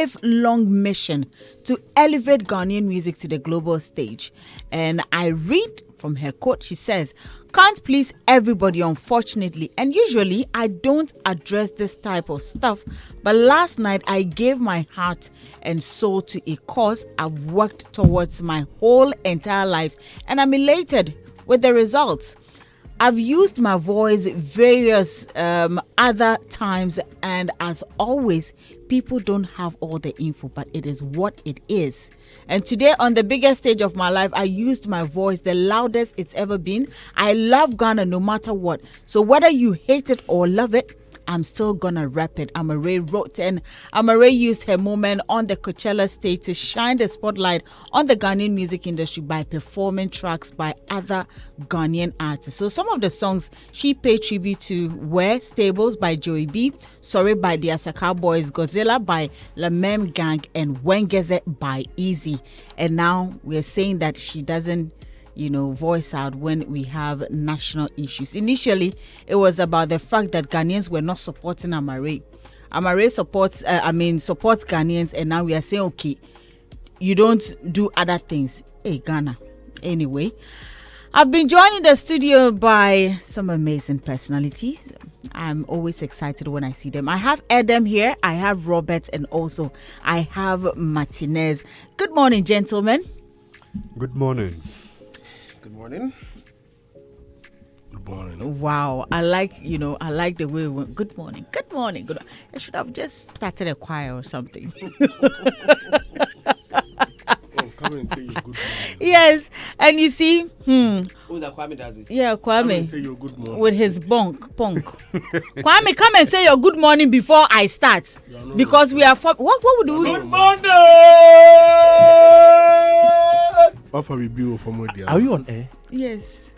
lifelong mission to elevate Ghanaian music to the global stage. And I read from her quote, she says, "Can't please everybody, unfortunately, and usually I don't address this type of stuff, but last night I gave my heart and soul to a cause I've worked towards my whole entire life, and I'm elated with the results. I've used my voice various other times, and as always, people don't have all the info, but it is what it is. And today, on the biggest stage of my life, I used my voice the loudest it's ever been. I love Ghana no matter what. So whether you hate it or love it, I'm still gonna rap it," Amare wrote. And Amare used her moment on the Coachella stage to shine the spotlight on the Ghanaian music industry by performing tracks by other Ghanaian artists. So some of the songs she paid tribute to were Stables by Joey B, Sorry by the Asaka Boys, Godzilla by La Mem Gang, and Wengeze by Easy. And now we're saying that she doesn't voice out when we have national issues. Initially, it was about the fact that Ghanaians were not supporting Amaarae. Amaarae supports Ghanaians, and now we are saying, okay, you don't do other things. Hey, Ghana. Anyway, I've been joined in the studio by some amazing personalities. I'm always excited when I see them. I have Adam here, I have Robert, and also I have Martinez. Good morning, gentlemen. Good morning. Good morning. Good morning. Wow, I like the way we went. Good morning. Good morning. Good. I should have just started a choir or something. Come and say your good morning. Yes, and you see, Oh, that Kwame does it. yeah, Come and Kwame say your good morning. with his punk. Kwame, come and say your good morning before I start, because we are what would we? Good morning. After we build from there. Are you on air? Yes.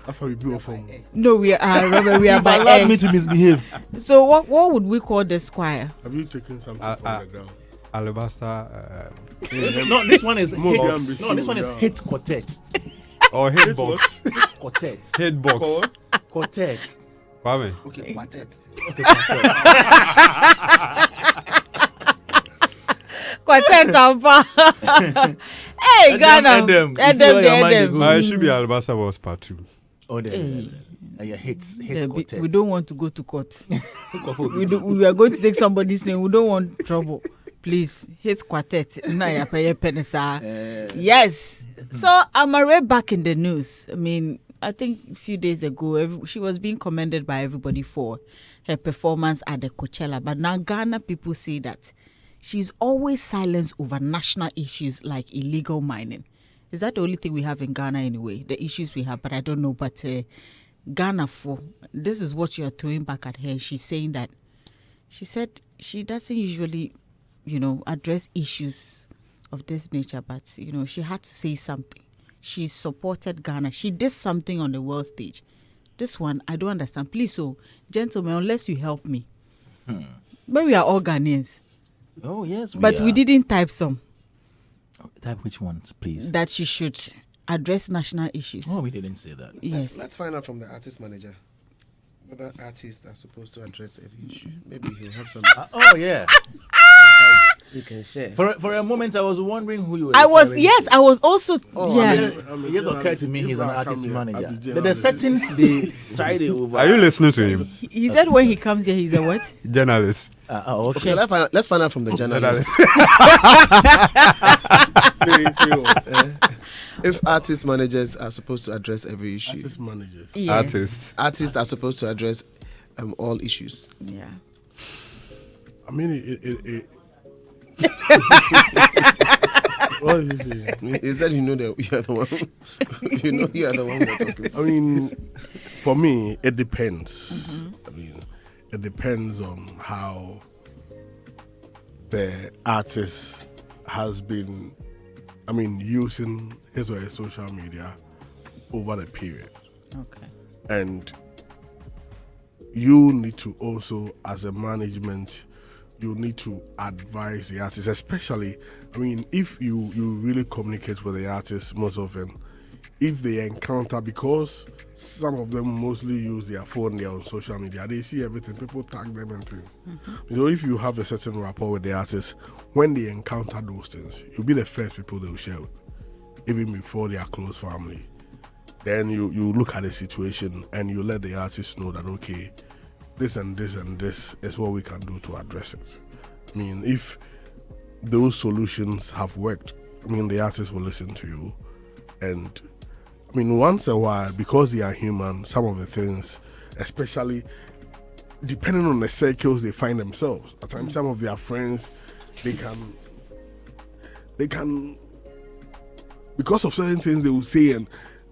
After we build from. No, we are. Robert, we are by Allowed air. me to misbehave. So what would we call this choir? Have you taken something from the ground? Alabaster No, this one is More than hit. No, this one is yeah. hit quartet. or hitbox. Hit quartet. Hitbox. Quartet. Kwame. Okay, quartet. Okay, quartet. Quartet Tampa. Hey, Ghana. Edem. You see where your mind dey go. It should be Alabaster was part 2. Oh, there. Yeah, hits quartet. We don't want to go to court. We are going to take somebody's name. We don't want trouble. Please, his quartet. Yes. So Amare back in the news. I mean, I think a few days ago, she was being commended by everybody for her performance at the Coachella. But now Ghana people say that she's always silenced over national issues like illegal mining. Is that the only thing we have in Ghana anyway? The issues we have, but I don't know. But Ghana, this is what you're throwing back at her. She's saying that she said she doesn't usually, address issues of this nature, but she had to say something. She supported Ghana. She did something on the world stage. This one I don't understand. Please, gentlemen, unless you help me, but we are all Ghanaians. Oh yes, We didn't type some. Type which ones, please? That she should address national issues. Oh, we didn't say that. Yes. Let's find out from the artist manager whether artists are supposed to address every issue. Maybe he'll have some Oh yeah. insights he can share. For a moment, I was wondering who you were. I was also Oh, yeah. It just occurred to me he's an If I artist come here, I'll manager. be But the journalist. settings they tried it over. Are you listening to him? He said when he comes here, he's a what? Journalist. Okay, so Okay. let's find out from the journalist. If artist managers are supposed to address every issue, artist managers, Yes. artists are supposed to address all issues. Yeah. I mean, it what is it? He said, that you are the one. You are the one we're talking to. I mean, for me, it depends. I mean, it depends on how the artist has been, using his or her social media over the period. Okay. And you need to also, as a management, you need to advise the artist, especially, if you really communicate with the artist most often, if they encounter, because some of them mostly use their phone, they're on social media, they see everything, people tag them and things. So if you have a certain rapport with the artist, when they encounter those things, you'll be the first people they will share with, even before their close family. Then you look at the situation and you let the artist know that, okay, this and this and this is what we can do to address it. I mean, if those solutions have worked, I mean, the artist will listen to you. And I mean, once a while, because they are human, some of the things, especially depending on the circles they find themselves, at times some of their friends, they can, because of certain things they will say, and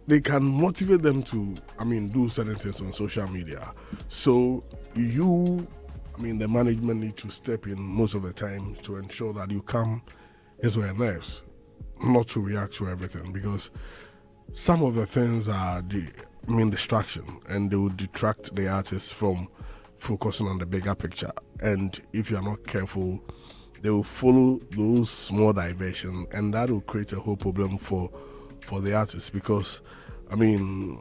they can motivate them to, I mean, do certain things on social media. So the management need to step in most of the time to ensure that you come his or her nerves, not to react to everything, because some of the things are distraction, and they will detract the artist from focusing on the bigger picture. And if you are not careful, they will follow those small diversions, and that will create a whole problem for the artist. Because I mean,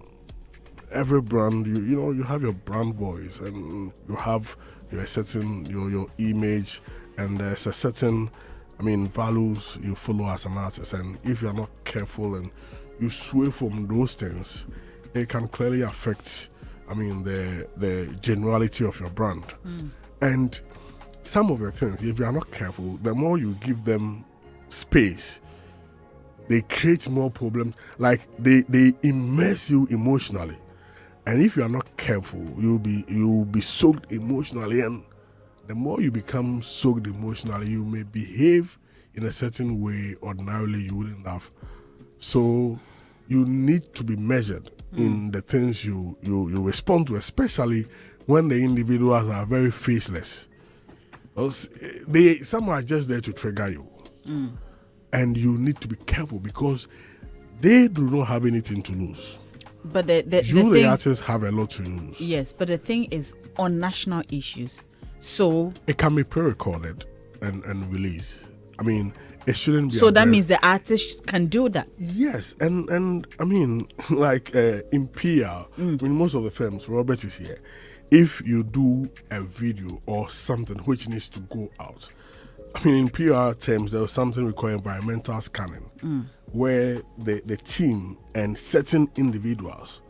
every brand, you have your brand voice, and you have your certain your image, and there's a certain values you follow as an artist. And if you are not careful and you sway from those things, it can clearly affect the generality of your brand. And some of the things, if you are not careful, the more you give them space, they create more problems. Like they immerse you emotionally, and if you are not careful, you'll be soaked emotionally. And the more you become soaked emotionally, you may behave in a certain way ordinarily you wouldn't have. So you need to be measured in the things you respond to, especially when the individuals are very faceless. Some are just there to trigger you. And you need to be careful, because they do not have anything to lose. But the artists have a lot to lose. Yes, but the thing is, on national issues, so it can be pre-recorded and released. I mean, it shouldn't be. So that means the artist can do that. Yes, and I mean, like in PR, most of the films, Robert is here. If you do a video or something which needs to go out, in PR terms, there was something we call environmental scanning, where the team and certain individuals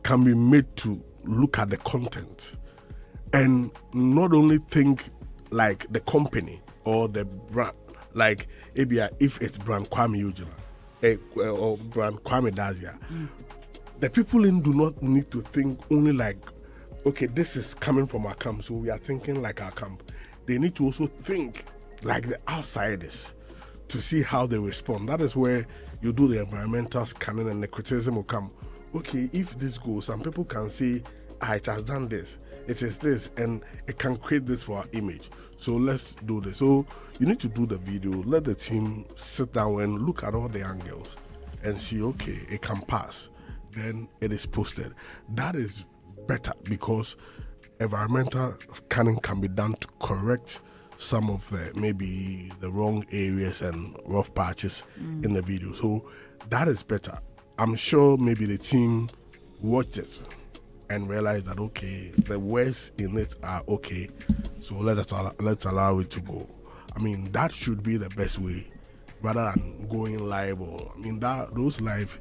can be made to look at the content and not only think like the company or the brand, like if it's brand Kwame Eugena or brand Kwame Dazia, the people in do not need to think only like, okay, this is coming from our camp, so we are thinking like our camp. They need to also think like the outsiders to see how they respond. That is where you do the environmental scanning, and the criticism will come. Okay, if this goes, some people can say, it has done this, it is this, and it can create this for our image. So let's do this. So you need to do the video, let the team sit down and look at all the angles and see, okay, it can pass. Then it is posted. That is better, because environmental scanning can be done to correct some of maybe the wrong areas and rough patches in the video. So that is better. I'm sure maybe the team watched it and realized that, okay, the words in it are okay, so let's allow it to go. I mean, that should be the best way, rather than going live. Or those live,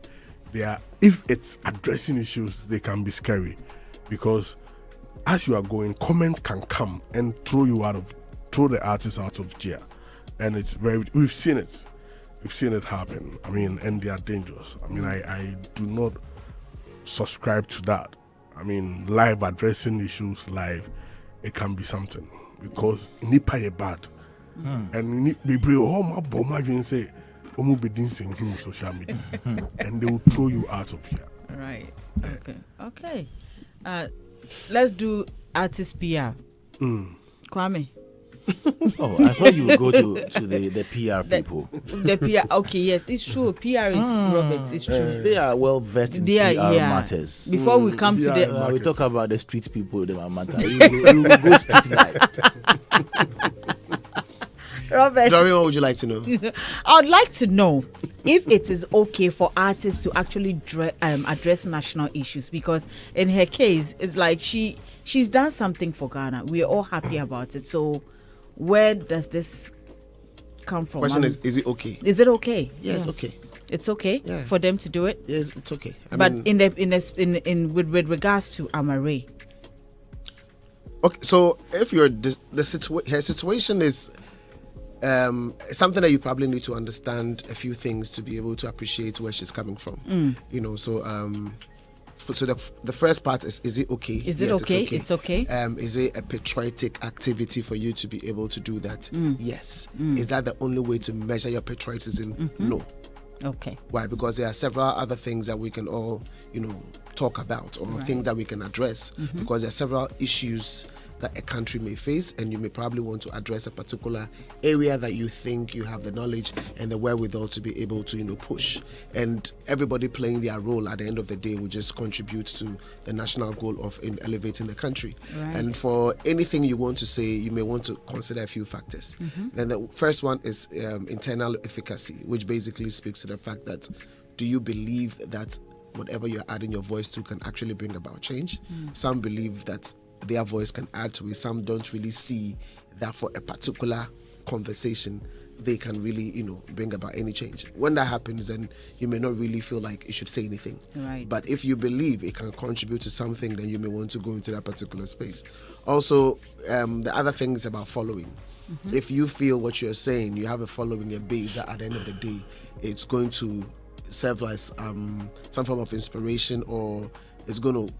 if it's addressing issues, they can be scary, because as you are going, comment can come and throw the artist out of jail, and we've seen it happen. And they are dangerous. I do not subscribe to that. Live addressing issues live, it can be something, because nipa ye bad, and people my bomb say be social media, and they will throw you out of here. Right. Okay. Let's do artist PR. Kwame. Oh, I thought you would go to the PR people. The PR, okay, yes, it's true. PR is Roberts, it's true. They are well versed in PR matters. Before we come to the... we talk about the street people, they are matter. You will go street life. Robert, Dorian, what would you like to know? I would like to know if it is okay for artists to actually address national issues, because in her case, it's like she's done something for Ghana. We're all happy about it. So where does this come from? Question is it okay? Is it okay? Yes, Yeah. okay. It's okay Yeah. for them to do it. Yes, it's okay. But with regards to Amare, okay, so if you're her situation is something that you probably need to understand a few things to be able to appreciate where she's coming from. You know, so so the first part is it okay? Is it Yes, okay? It's okay. It's okay. Is it a patriotic activity for you to be able to do that? Yes. Is that the only way to measure your patriotism? No. Okay. Why? Because there are several other things that we can all, talk about, or things that we can address, because there are several issues that a country may face, and you may probably want to address a particular area that you think you have the knowledge and the wherewithal to be able to, push. And everybody playing their role at the end of the day will just contribute to the national goal of elevating the country. Right. And for anything you want to say, you may want to consider a few factors. Then the first one is internal efficacy, which basically speaks to the fact that, do you believe that whatever you're adding your voice to can actually bring about change? Some believe that their voice can add to it. Some don't really see that for a particular conversation they can really, bring about any change. When that happens, then you may not really feel like you should say anything. Right. But if you believe it can contribute to something, then you may want to go into that particular space. Also, the other thing is about following. If you feel what you're saying, you have a following, a base that at the end of the day, it's going to serve as some form of inspiration, or it's going to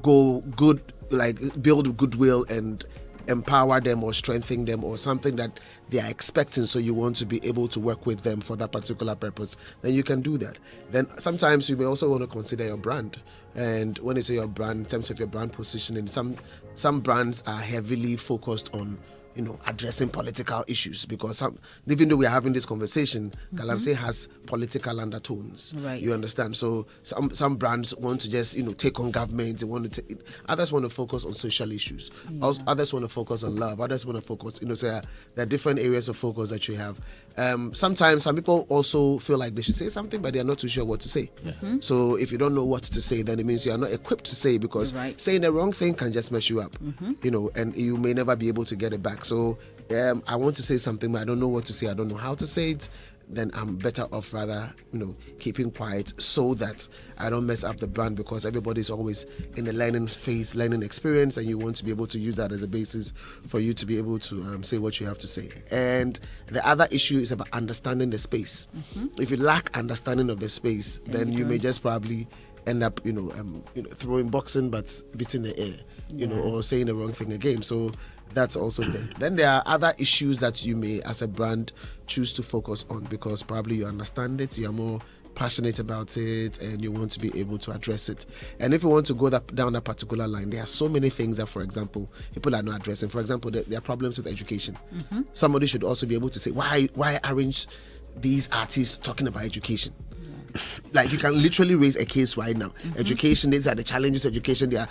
go good, like build goodwill and empower them or strengthen them, or something that they are expecting, so you want to be able to work with them for that particular purpose, then you can do that. Then sometimes you may also want to consider your brand. And when you say your brand, in terms of your brand positioning, some brands are heavily focused on addressing political issues, because even though we are having this conversation, Galamsey has political undertones. Right. You understand? So some brands want to just take on government. They want to others want to focus on social issues. Others want to focus on love. Others want to focus. So there are different areas of focus that you have. Sometimes some people also feel like they should say something, but they are not too sure what to say. So if you don't know what to say, then it means you are not equipped to say, because saying the wrong thing can just mess you up. And you may never be able to get it back. So I want to say something, but I don't know what to say. I don't know how to say it. Then I'm better off rather, keeping quiet, so that I don't mess up the brand, because everybody's always in a learning phase, learning experience, and you want to be able to use that as a basis for you to be able to say what you have to say. And the other issue is about understanding the space. If you lack understanding of the space, then you may just probably end up, throwing boxing but beating the air, or saying the wrong thing again. So that's also there. Then there are other issues that you may, as a brand, choose to focus on, because probably you understand it, you are more passionate about it, and you want to be able to address it. And if you want to go down that particular line, there are so many things that, for example, people are not addressing. For example, there are problems with education. Somebody should also be able to say, why aren't these artists talking about education? Like, you can literally raise a case right now. Education, these are the challenges of education. There are,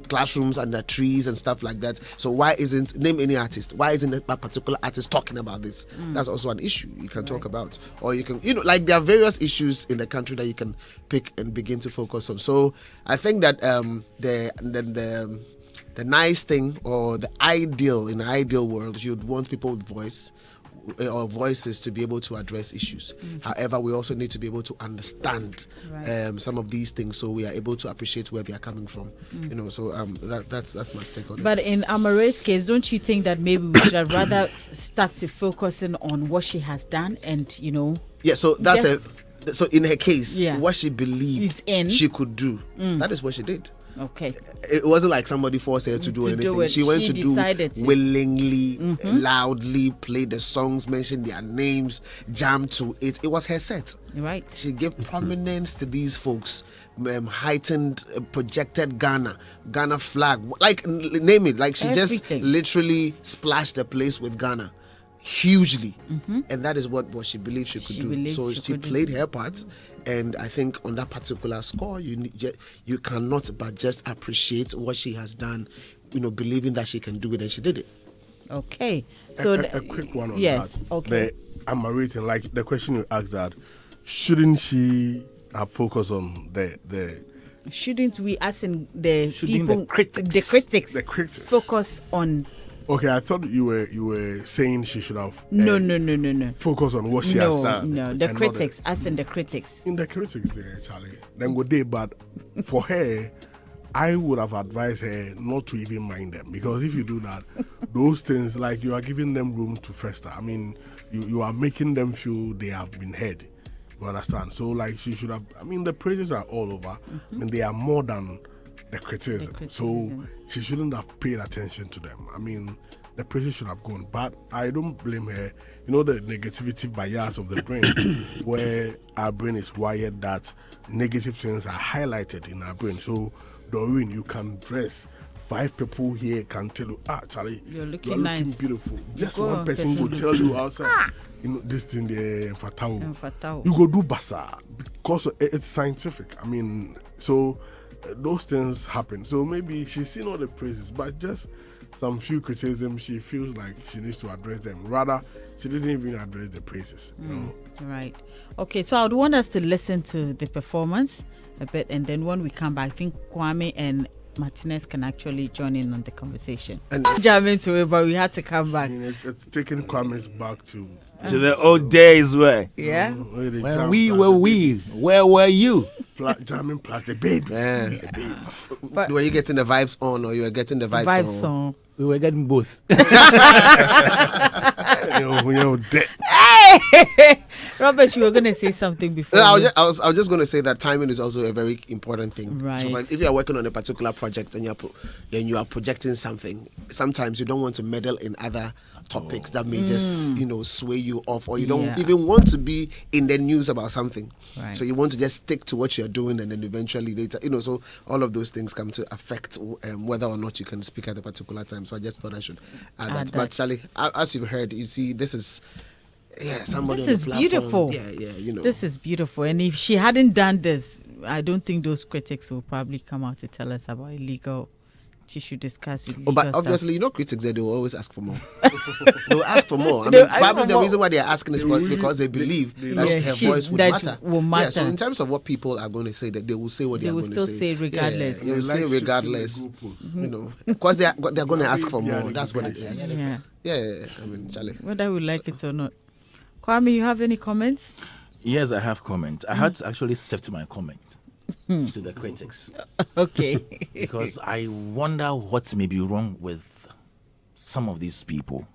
classrooms under trees and stuff like that. So why isn't, name any artist, why isn't that particular artist talking about this? That's also an issue you can talk about. Or you can, like, there are various issues in the country that you can pick and begin to focus on. So I think that the nice thing, or the ideal, in the ideal world, you'd want people with voice, or voices, to be able to address issues. However, we also need to be able to understand some of these things, so we are able to appreciate where they are coming from. So that's my take on it. But in Amare's case, don't you think that maybe we should have rather stuck to focusing on what she has done, and Yeah, so that's so in her case, what she Is believed in. she could do, that is what she did. Okay. It wasn't like somebody forced her to do anything. She went to do willingly, loudly, play the songs, mention their names, jam to it. It was her set. Right. She gave prominence to these folks, heightened, projected Ghana flag, like, name it. Like, she just literally splashed the place with Ghana hugely, and that is what she believed she could do. So she played her part, and I think on that particular score, you cannot but just appreciate what she has done, believing that she can do it, and she did it. Okay. So a quick one on yes, that. okay. The Amaarae thing, like the question you asked, that shouldn't she have focused on the Shouldn't we, as in the Shouldn't people, the critics. the critics? focus on? Okay, I thought you were saying she should have No. focus on what she has No, done. no. and The not critics, as in the critics. in the critics there, Charlie. Then go there, but for her, I would have advised her not to even mind them, because if you do that, those things, like, you are giving them room to fester. I mean, you are making them feel they have been heard. You understand? So, like, she should have. I mean, the praises are all over. I mean, they are more than the criticism. So she shouldn't have paid attention to them. I mean, the praises should have gone. But I don't blame her. You know, the negativity bias of the brain, where our brain is wired that negative things are highlighted in our brain. So, Doreen, you can dress. 5 people here can tell you, Charlie, you're looking nice, beautiful. Just go one person will tell you outside, you know, this thing there, Fatao. you go do basa because it's scientific. I mean, so those things happen. So maybe she's seen all the praises, but just some few criticisms, she feels like she needs to address them. Rather, she didn't even address the praises. You know? Right. Okay, so I would want us to listen to the performance a bit, and then when we come back, I think Kwame and Martinez can actually join in on the conversation. And Jamming to it, but we had to come back. I mean, it's taking Kwame's back to the old days where where they when jam we plus were the we. babies. Where were you? Jamming plus the babies. Yeah. The babies. But- were you getting the vibes on, or you were getting the vibes, Vibe on? song. We were getting both. Dead. Robert, you were going to say something before. No, me. I was just going to say that timing is also a very important thing. Right. So if you are working on a particular project and you are projecting something, sometimes you don't want to meddle in other topics that may just sway you off, or you don't even want to be in the news about something. Right. So you want to just stick to what you're doing, and then eventually later, so all of those things come to affect whether or not you can speak at a particular time. So I just thought I should add that. But Charlie, as you've heard, you see, this is. Yeah, somebody. This is on the platform. beautiful. Yeah. This is beautiful. And if she hadn't done this, I don't think those critics will probably come out to tell us about illegal. She should discuss illegal But stuff. obviously, critics there, they will always ask for more. They'll ask for more. I They'll mean, ask probably for the more. reason why they're asking is because they believe that her voice would matter. Yeah, so in terms of what people are going to say, that they will say what they are going to say. They will still say regardless. Yeah, they will say regardless. Because they're going to ask for more. That's what it is. Yeah. Yeah, I mean, Charlie. Whether we like it or not. Kwame, you have any comments? Yes, I have comments. I had to actually sift my comment to the critics Okay. because I wonder what may be wrong with some of these people.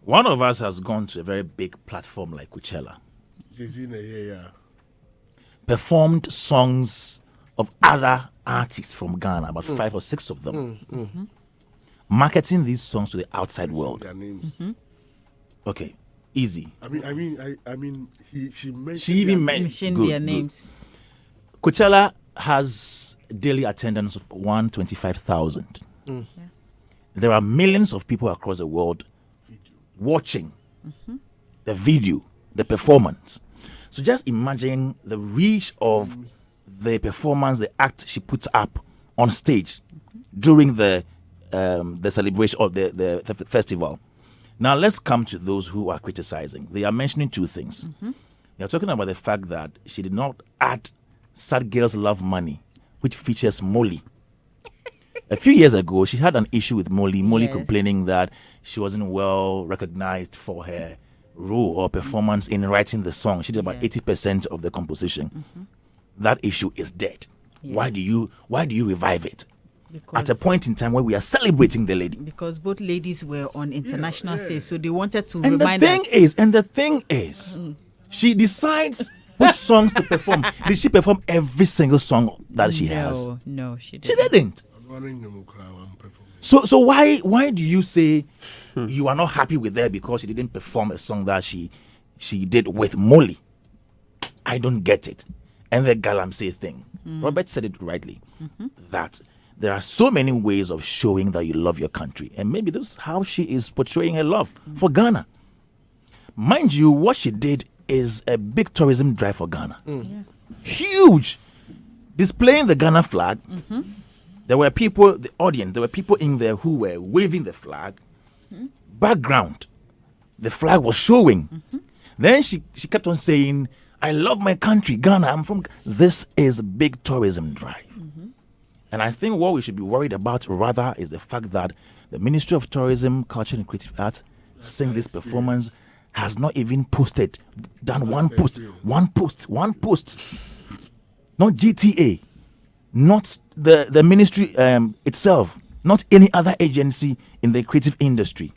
One of us has gone to a very big platform like Coachella, performed songs of other artists from Ghana, about 5 or 6 of them, marketing these songs to the outside world. Their names. Okay, easy. She mentioned. She even Mention their names. Coachella has daily attendance of 125,000. There are millions of people across the world watching the video, the performance. So just imagine the reach of the performance, the act she puts up on stage during the celebration of the festival. Now let's come to those who are criticizing. They are mentioning 2 things. They are talking about the fact that she did not add Sad Girls Love Money, which features Molly. A few years ago, she had an issue with Molly. Molly complaining that she wasn't well recognized for her role or performance in writing the song. She did about 80% of the composition. That issue is dead. Why do you revive it? At a point in time where we are celebrating the lady. Because both ladies were on international stage, so they wanted to And remind the thing is, she decides which songs to perform. Did she perform every single song that she has? No, she She didn't. didn't. So why do you say you are not happy with her because she didn't perform a song that she did with Molly? I don't get it. And the Galamsey thing. Robert said it rightly. That there are so many ways of showing that you love your country. And maybe this is how she is portraying her love for Ghana. Mind you, what she did is a big tourism drive for Ghana. Huge. Displaying the Ghana flag, There were people, the audience, there were people in there who were waving the flag. Background, the flag was showing. Then she kept on saying, I love my country, Ghana. I'm from. This is a big tourism drive. And I think what we should be worried about rather is the fact that the Ministry of Tourism, Culture and Creative Arts, since this performance, has not even done one post. Not GTA, not the ministry itself, not any other agency in the creative industry.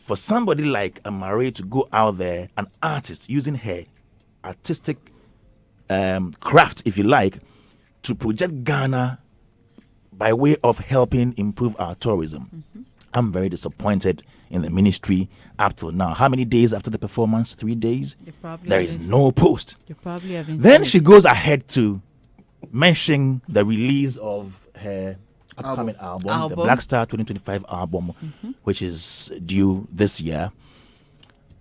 For somebody like Amaarae to go out there, an artist using her artistic craft, if you like, to project Ghana by way of helping improve our tourism. I'm very disappointed in the ministry up till now. How many days after the performance? 3 days? There is no post. Then she goes ahead to mention the release of her upcoming album, the Black Star 2025 album, which is due this year.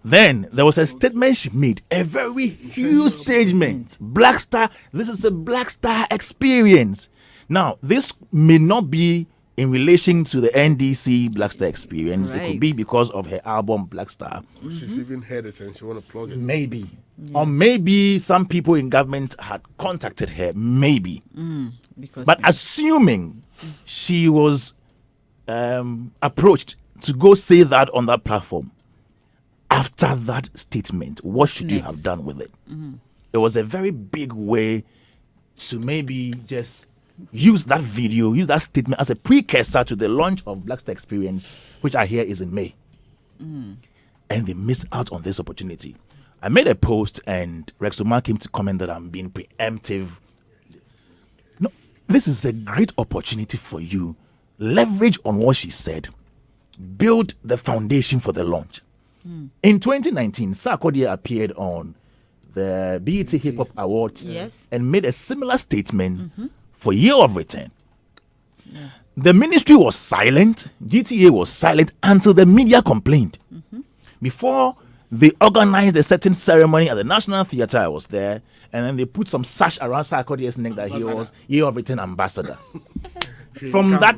Then there was a statement she made, a very huge statement. Black Star, this is a Black Star experience. Now, this may not be in relation to the NDC Black Star experience. Right. It could be because of her album Black Star. She's even heard it and she want to plug it. Maybe. Yeah. Or maybe some people in government had contacted her. Maybe. But assuming she was approached to go say that on that platform, after that statement, what should you have done with it? It was a very big way to maybe just use that video, use that statement as a precursor to the launch of Black Star Experience, which I hear is in May. And they missed out on this opportunity. I made a post and Rex Omar came to comment that I'm being preemptive. No, this is a great opportunity for you. Leverage on what she said. Build the foundation for the launch. In 2019, Sarkodie appeared on the BET Hip Hop Awards and made a similar statement for Year of Return. The ministry was silent, GTA was silent until the media complained. Before they organized a certain ceremony at the National Theatre, I was there, and then they put some sash around Sarkodie's neck that he was Year of Return ambassador. From that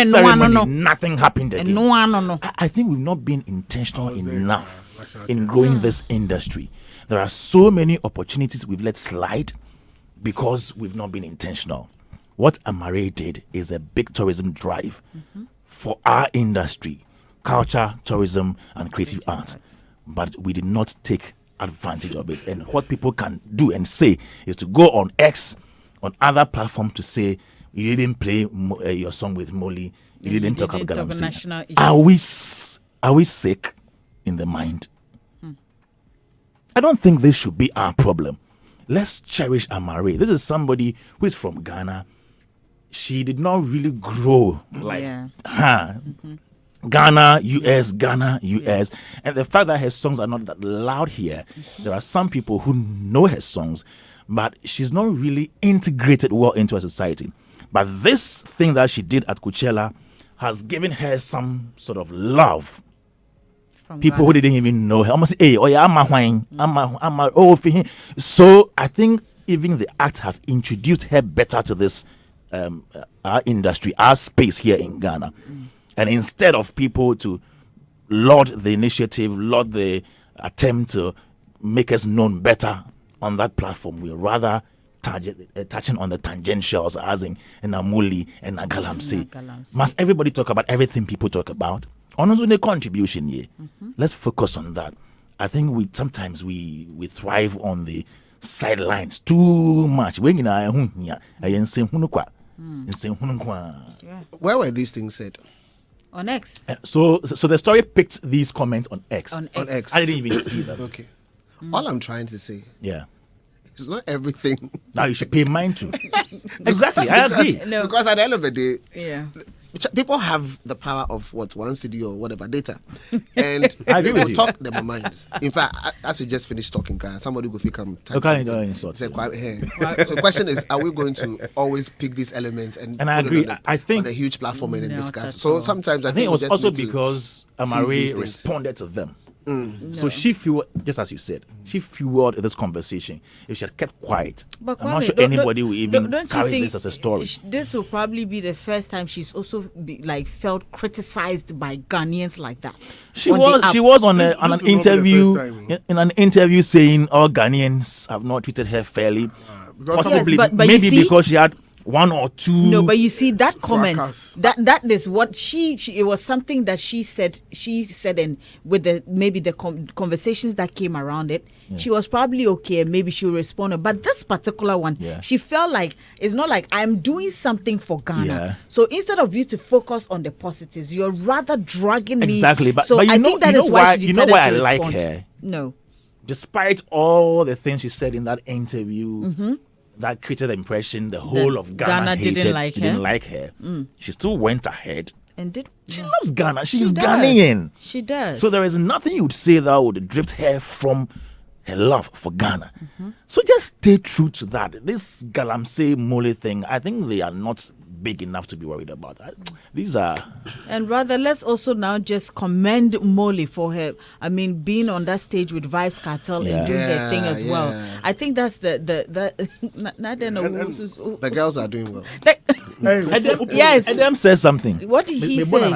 ceremony, nothing happened again. I think we've not been intentional enough in growing this industry. There are so many opportunities we've let slide because we've not been intentional. What Amaarae did is a big tourism drive for our industry, culture, tourism, and creative arts. But we did not take advantage of it. And what people can do and say is to go on X, on other platforms to say, you didn't play your song with Molly, you didn't talk about Galamsey. Are we sick in the mind? I don't think this should be our problem. Let's cherish Amaarae. This is somebody who is from Ghana. She did not really grow like Ghana, US. And the fact that her songs are not that loud here, there are some people who know her songs, but she's not really integrated well into our society. But this thing that she did at Coachella has given her some sort of love. People who didn't even know her almost say, hey, oh yeah, so I think even the act has introduced her better to this our industry, our space here in Ghana. And instead of people to laud the initiative, laud the attempt to make us known better on that platform, we rather touching on the tangentials as in Amuli and Galamsey. Must everybody talk about everything people talk about? On the contribution here, let's focus on that. I think we sometimes we thrive on the sidelines too much. Where were these things said? On X. So the story picked these comments on X. On X. I didn't even see them. Okay. All I'm trying to say. Yeah. It's not everything. Now you should pay mind to. Exactly, I agree. Because at the end of the day, people have the power of one CD or whatever data, and people talk their minds. In fact, as you just finished talking, somebody go come. So the question is, are we going to always pick these elements and I agree. I think on a huge platform and then discuss? So sometimes I think it was also because Amaarae responded to them. So she fueled, just as you said, she fueled this conversation. If she had kept quiet, But I'm not Kwame, sure don't- anybody will even don't you carry think this as a story. This will probably be the first time she's also felt criticized by Ghanaians like that. She on the was app. on This an will not be the interview first time. in an interview saying all Ghanaians have not treated her fairly. because Possibly, Yes, but you maybe see- because she had one or two. No, but you see that comment, Fracas. that is what she it was something that she said, and with the maybe the conversations that came around it, she was probably okay, maybe she responded. But this particular one, Yeah. she felt like it's not like I'm doing something for Ghana. Yeah. So instead of you to focus on the positives, you're rather dragging me. Exactly, but so you I know- think that you know is why why- she you know decided why to I like respond. her? No. Despite all the things she said in that interview that created the impression the whole of Ghana Ghana didn't like her. didn't like her, she still went ahead. And did She yeah. loves Ghana. She's She does. Ghanaian. She does. So there is nothing you would say that would drift her from her love for Ghana. So just stay true to that. This Galamsey Mole thing, I think they are not big enough to be worried about. These are... And rather, let's also now just commend Molly for her. I mean, being on that stage with Vibes Cartel Yeah. and doing their thing as well. Yeah. I think that's the not The girls are doing well. Yes. Adam says something. What did he say?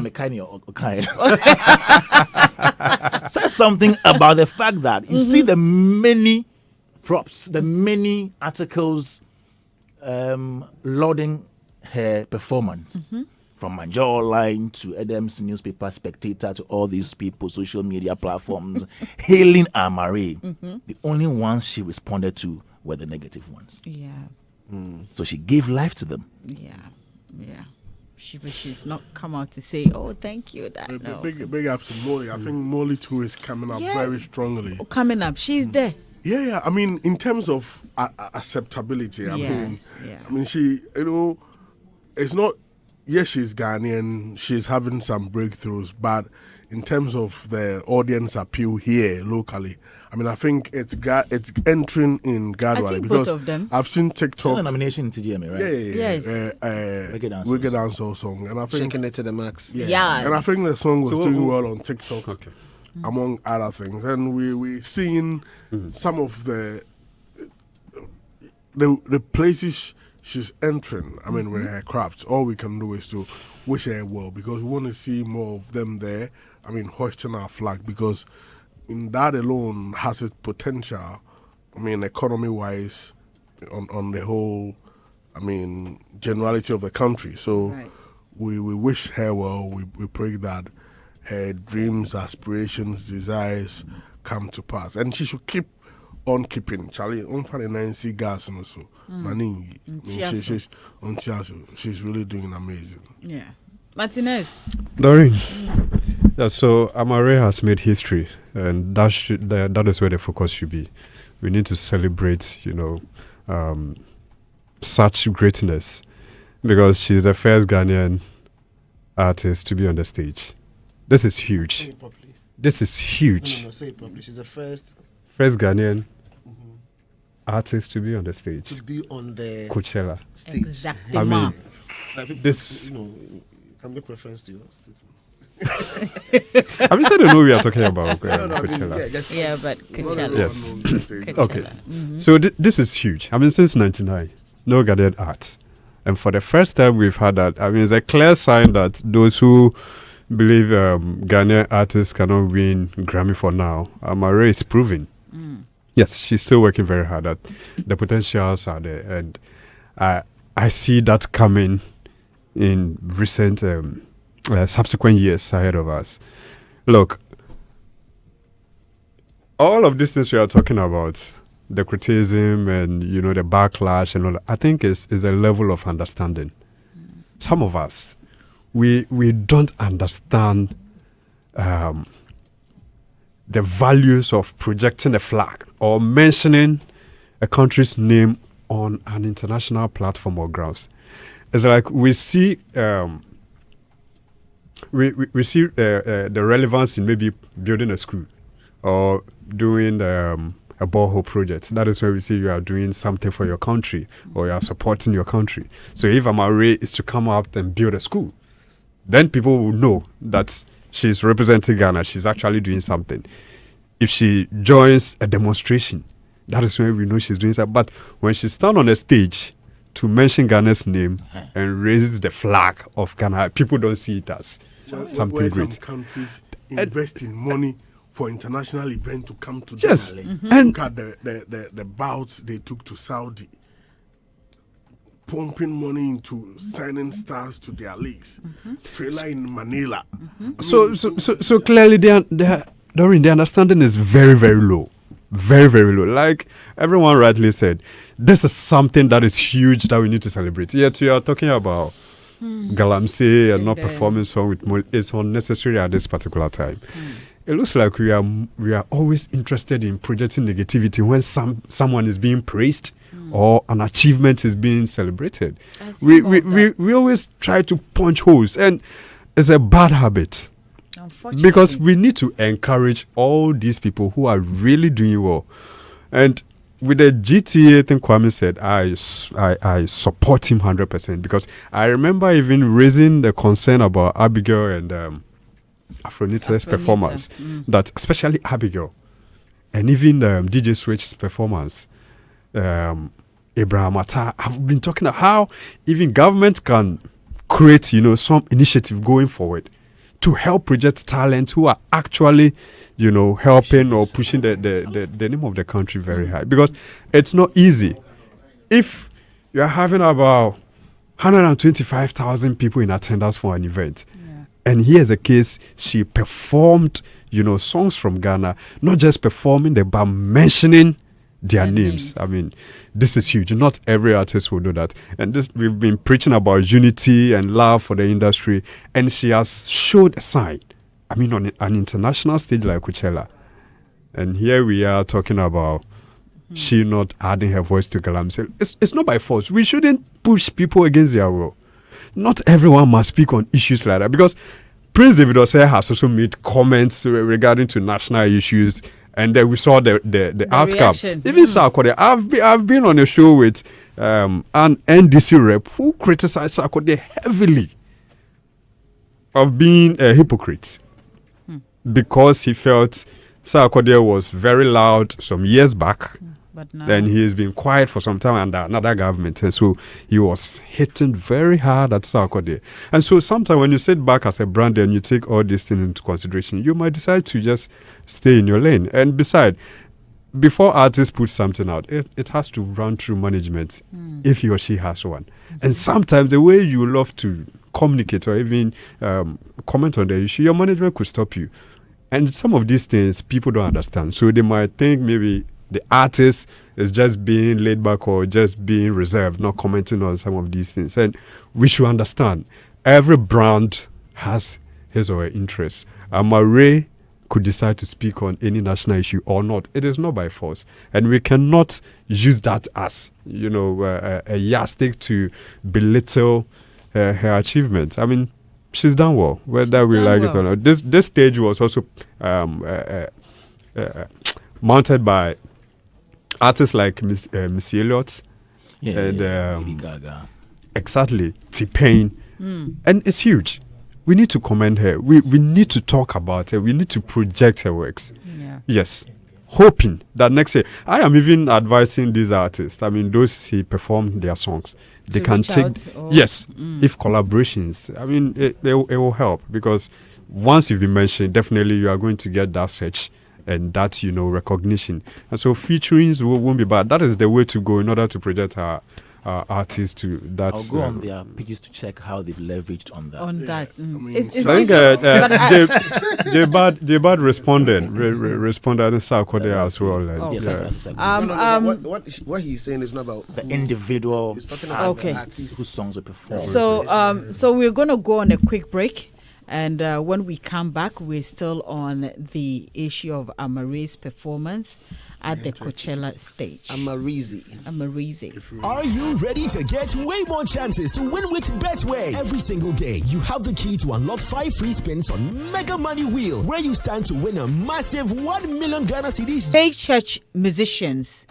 Says something about the fact that you see the many props, the many articles lauding her performance. From Major Line to Adam's newspaper, Spectator, to all these people, social media platforms, hailing Amaarae. The only ones she responded to were the negative ones. Yeah, So she gave life to them. yeah. She's not come out to say, "Oh, thank you." That no. big ups to Molly. I think Molly too is coming up Yeah. very strongly. Coming up, she's there. Yeah. I mean, in terms of acceptability, Yes, yeah. I mean, she, it's not. Yes, she's Ghanaian. She's having some breakthroughs, but in terms of the audience appeal here locally, I mean, I think it's entering in gradually think because both of them. I've seen Still a TikTok. nomination in TGMA, right? Yes. Reggae dancehall song, and I think Shaking it to the max. Yeah. and I think the song was So doing what- well on TikTok. Okay. Among other things, and we seeing some of the places she's entering. I mean, with her crafts, all we can do is to wish her well because we want to see more of them there. I mean, hoisting our flag because in that alone has its potential. I mean, economy-wise, on the whole, I mean, generality of the country. So Right. we wish her well. We pray that her dreams, aspirations, desires come to pass. And she should keep on keeping. Charlie, on Friday night, see gas and so. She's really doing amazing. Yeah. Martinez. Doreen. Yeah, so Amare has made history, and that is where the focus should be. We need to celebrate, such greatness, because she's the first Ghanaian artist to be on the stage. This is Say huge. it properly. This is huge. No, say it properly. She's the first First Ghanaian artist to be on the stage. to be on the Coachella. stage. Exactly. I mean, Like people, this- can make reference to your statements. Have you said the movie we are talking about? I mean, Coachella. just, Yeah, but Not Coachella. everyone Yes. knows the stage. Okay. So this is huge. I mean, since '99, no Ghanaian art, and for the first time we've had that. I mean, it's a clear sign that those who believe Ghanaian artists cannot win Grammy for now, Amaarae is proving. Yes, she's still working very hard. At the potentials are there, and I see that coming in recent subsequent years ahead of us. Look, all of these things we are talking about, the criticism and the backlash and all that, I think is a level of understanding. Some of us, we don't understand the values of projecting a flag or mentioning a country's name on an international platform or grounds. It's like we see we see the relevance in maybe building a school or doing a borehole project. That is where we see you are doing something for your country or you are supporting your country. So if Amaarae is to come out and build a school, then people will know that she's representing Ghana. She's actually doing something. if she joins a demonstration, that is when we know she's doing that. But when she stands on a stage to mention Ghana's name and raises the flag of Ghana, people don't see it as something where great. Some countries invest in money for international events to come to Yes. them. And look at the bouts they took to Saudi, pumping money into signing stars to their leagues. Trailer in Manila. So clearly the understanding is very, very low. Very, very low. Like everyone rightly said, this is something that is huge that we need to celebrate. Yet you are talking about Galamsey and not performing song with it's unnecessary at this particular time. It looks like we are always interested in projecting negativity when someone is being praised or an achievement is being celebrated. We always try to punch holes, and it's a bad habit. Because we need to encourage all these people who are really doing well. And with the GTA thing Kwame said, I support him 100%, because I remember even raising the concern about Abigail and Afronita's performance, that especially Abigail and even DJ Switch's performance, Abraham Atta. I've been talking about how even government can create, some initiative going forward to help project talent who are actually, helping or pushing the name of the country very high. Because it's not easy. If you're having about 125,000 people in attendance for an event, and here's a case, she performed, songs from Ghana, not just performing them, but mentioning their names. I mean, this is huge. Not every artist will do that. And we've been preaching about unity and love for the industry, and she has showed a sign. I mean, on an international stage like Coachella. And here we are talking about she not adding her voice to Galamsey. It's not by force. We shouldn't push people against their will. Not everyone must speak on issues like that, because Prince David Osei has also made comments regarding to national issues. And then we saw the outcome. Reaction. Even Sarkodie, I've been on a show with an NDC rep who criticized Sarkodie heavily of being a hypocrite because he felt Sarkodie was very loud some years back. But now, then he has been quiet for some time under another government, and so he was hitting very hard at Sarkodie. And so sometimes when you sit back as a brand and you take all these things into consideration, you might decide to just stay in your lane. And besides, before artists put something out, it has to run through management if he or she has one. And sometimes the way you love to communicate or even comment on the issue, your management could stop you. And some of these things people don't understand. So they might think maybe the artist is just being laid back or just being reserved, not commenting on some of these things. And we should understand, every brand has his or her interests. Amaarae could decide to speak on any national issue or not. It is not by force. And we cannot use that as, a yardstick to belittle her achievements. I mean, she's done well, whether we like it or not. This stage was also mounted by artists like Miss Elliott and Lady Gaga. Exactly, T-Pain, and it's huge. We need to commend her. We need to talk about her. We need to project her works. Yes, hoping that next year. I am even advising these artists. I mean, those who perform their songs, they can take if collaborations. I mean, it will help, because once you've been mentioned, definitely you are going to get that search and that, recognition. And so featurings won't be bad. That is the way to go in order to project our artists to that. I'll go on their pages to check how they've leveraged on that. I think J-Bad responded in Sarkodie as well. What he's saying is not about the individual. He's talking about artists whose songs were performed. So we're going to go on a quick break. And when we come back, we're still on the issue of Amare's performance at the Coachella stage. Amaarae. Are you ready to get way more chances to win with Betway? Every single day, you have the key to unlock 5 free spins on Mega Money Wheel, where you stand to win a massive 1 million Ghana cedis. Stage church musicians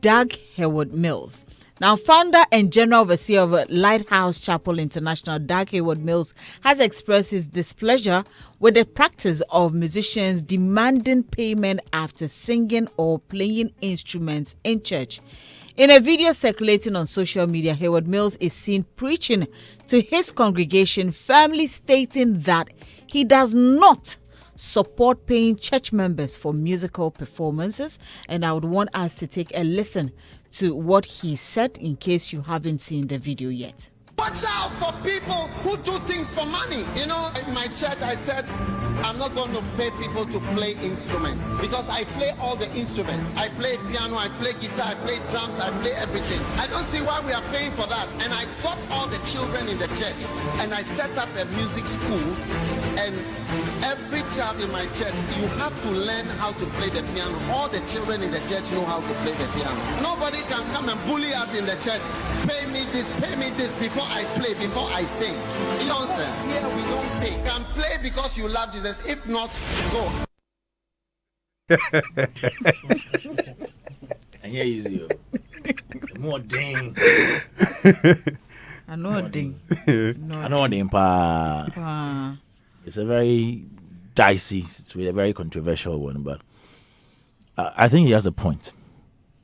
Dag Heward-Mills Now, founder and general overseer of Lighthouse Chapel International, Dag Heward-Mills, has expressed his displeasure with the practice of musicians demanding payment after singing or playing instruments in church. In a video circulating on social media, Heward-Mills is seen preaching to his congregation, firmly stating that he does not support paying church members for musical performances. And I would want us to take a listen to what he said in case you haven't seen the video yet. Watch out for people who do things for money. You know, in my church, I said, I'm not going to pay people to play instruments because I play all the instruments. I play piano, I play guitar, I play drums, I play everything. I don't see why we are paying for that. And I got all the children in the church and I set up a music school. And every child in my church, you have to learn how to play the piano. All the children in the church know how to play the piano. Nobody can come and bully us in the church. Pay me this before I play, before I sing. Nonsense. Here we don't pay. You can play because you love Jesus. If not, go. And here is you. More ding. I know a ding. I know ding pa. It's a very dicey, it's a very controversial one, but I think he has a point.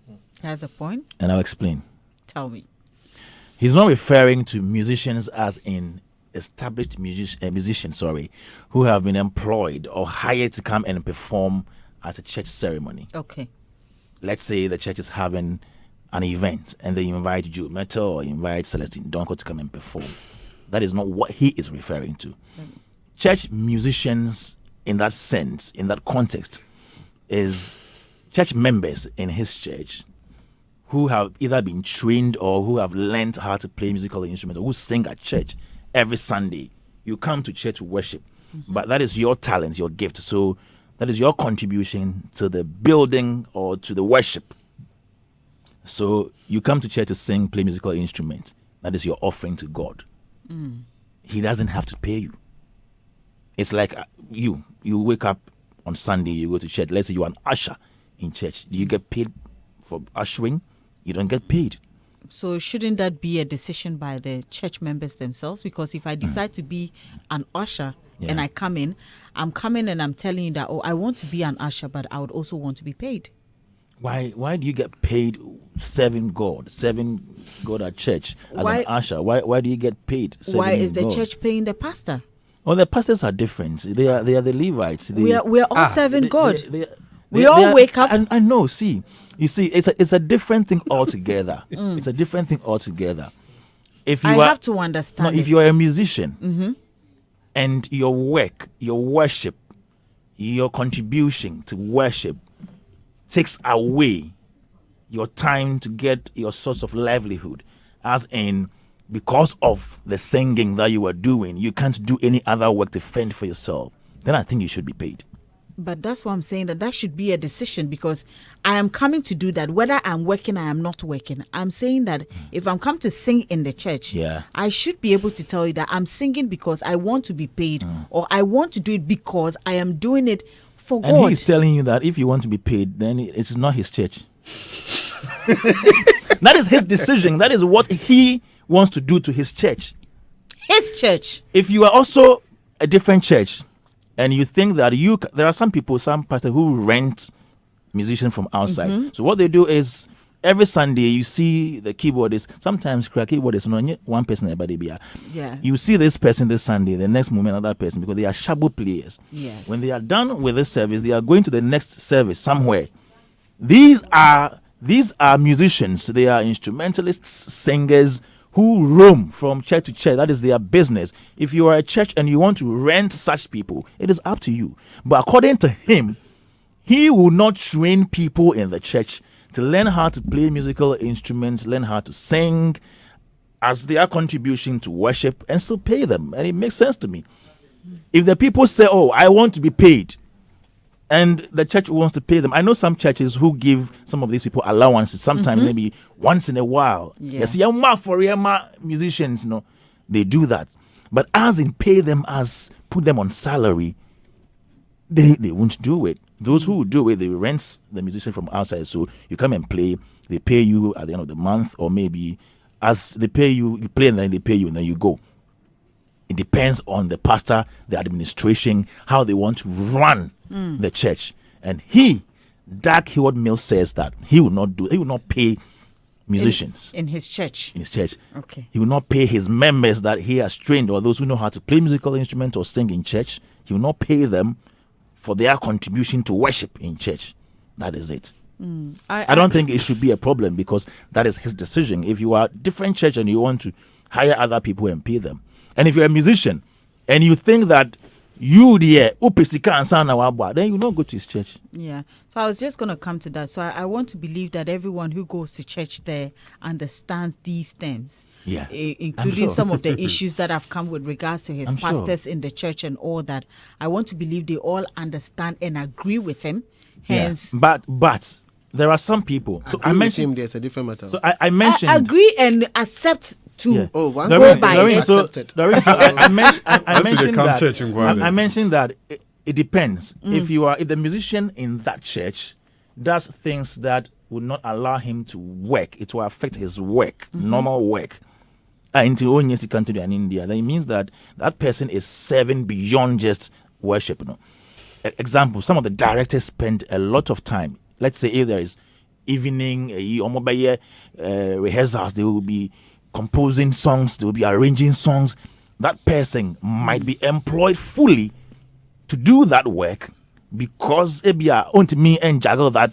He has a point? And I'll explain. Tell me. He's not referring to musicians as in established musicians, who have been employed or hired to come and perform at a church ceremony. Okay. Let's say the church is having an event and they invite Joe Metal or invite Celestine Donko to come and perform. That is not what he is referring to. Church musicians, in that sense, in that context, is church members in his church who have either been trained or who have learned how to play musical instruments or who sing at church every Sunday. You come to church to worship, but that is your talent, your gift. So that is your contribution to the building or to the worship. So you come to church to sing, play musical instruments. That is your offering to God. He doesn't have to pay you. It's like you wake up on Sunday, you go to church. Let's say you're an usher in church. Do you get paid for ushering? You don't get paid. So shouldn't that be a decision by the church members themselves? Because if I decide to be an usher and I come in, I'm coming and I'm telling you that, oh, I want to be an usher, but I would also want to be paid. Why do you get paid serving God at church as an usher? Why do you get paid serving God? Why is the church paying the pastor? Well, the pastors are different. They are the Levites. We are all serving God. We all wake up. And I know. See, you see, it's a different thing altogether. It's a different thing altogether. If you have to understand. If you are a musician, and your work, your worship, your contribution to worship takes away your time to get your source of livelihood, as in, because of the singing that you are doing, you can't do any other work to fend for yourself, then I think you should be paid. But that's why I'm saying that should be a decision, because I am coming to do that. Whether I'm working or I'm not working, I'm saying that if I'm come to sing in the church, I should be able to tell you that I'm singing because I want to be paid, or I want to do it because I am doing it for God. And he's telling you that if you want to be paid, then it's not his church. That is his decision. That is what he wants to do to his church. His church. If you are also a different church and you think that there are some pastors who rent musicians from outside. So what they do is every Sunday you see the keyboardist, sometimes keyboardist, not one person, you see this person this Sunday, the next moment another person, because they are shabu players. Yes. When they are done with this service, they are going to the next service somewhere. These are musicians. They are instrumentalists, singers who roam from church to church. That is their business. If you are a church and you want to rent such people, it is up to you. But according to him, he will not train people in the church to learn how to play musical instruments, learn how to sing as their contribution to worship, and still pay them. And it makes sense to me. If the people say, oh, I want to be paid, and the church wants to pay them. I know some churches who give some of these people allowances, sometimes maybe once in a while. Yes, for musicians, they do that. But as in pay them, as put them on salary, they won't do it. Those who do it, they rent the musician from outside. So you come and play. They pay you at the end of the month, or maybe as they pay you, you play and then they pay you and then you go. It depends on the pastor, the administration, how they want to run the church. And Dag Heward-Mills says that he will not pay musicians in his church. Okay. He will not pay his members that he has trained, or those who know how to play musical instrument or sing in church. He will not pay them for their contribution to worship in church. That is it. I don't think it should be a problem, because that is his decision. If you are different church and you want to hire other people and pay them, and if you're a musician and you think that you there, then you not go to his church. Yeah. So I was just going to come to that. So I want to believe that everyone who goes to church there understands these terms. Yeah. Including some of the issues that have come with regards to his pastors in the church and all that. I want to believe they all understand and agree with him. Hence, but there are some people. So I mentioned there's a different matter. So I mentioned agree and accept too. Yeah. Oh, once go by accepted. I mentioned that it depends. If the musician in that church does things that would not allow him to work, it will affect his work, normal work. Until he can do in India, then it means that person is serving beyond just worship. Example: some of the directors spend a lot of time. Let's say if there is evening rehearsals, they will be composing songs, they will be arranging songs. That person might be employed fully to do that work, because only me and juggle that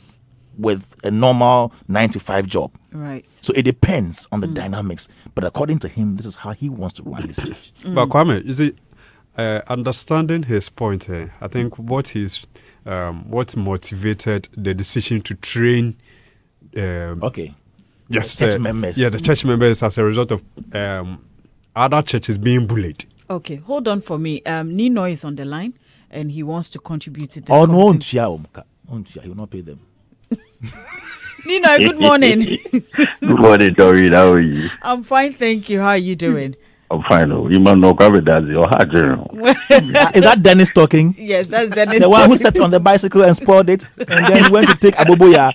with a normal 9-to-5 job. Right. So it depends on the dynamics. But according to him, this is how he wants to run his church. But Kwame, you see, understanding his point here, I think what motivated the decision to train church members. Yeah, the church members as a result of other churches being bullied. Okay, hold on for me. Nino is on the line and he wants to contribute to this. Oh, no, he will not pay them. Nino, good morning. Good morning, Doreen. How are you? I'm fine, thank you. How are you doing? I'm fine. You must know that's your hard journal. Is that Dennis talking? Yes, that's Dennis. The one who sat on the bicycle and spoiled it, and then went to take Aboboya.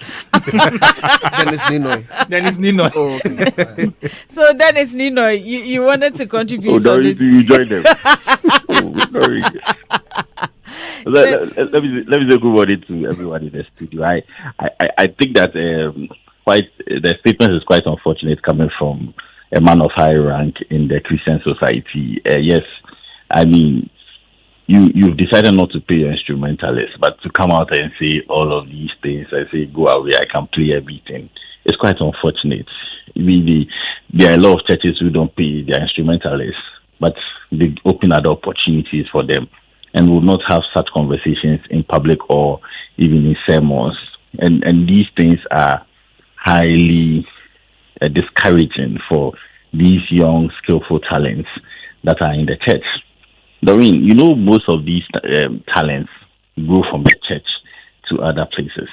Dennis Nino. Oh, okay. So Dennis Nino, you wanted to contribute on this. You join them. Sorry. Let me say good morning to everyone in the studio. I think that the statement is quite unfortunate coming from a man of high rank in the Christian society. Yes, I mean, you've decided not to pay your instrumentalist, but to come out and say all of these things, I say, go away, I can play everything. It's quite unfortunate. There are a lot of churches who don't pay their instrumentalists, but they open other opportunities for them, and will not have such conversations in public or even in sermons. And these things are highly discouraging for these young, skillful talents that are in the church. Doreen, most of these talents go from the church to other places.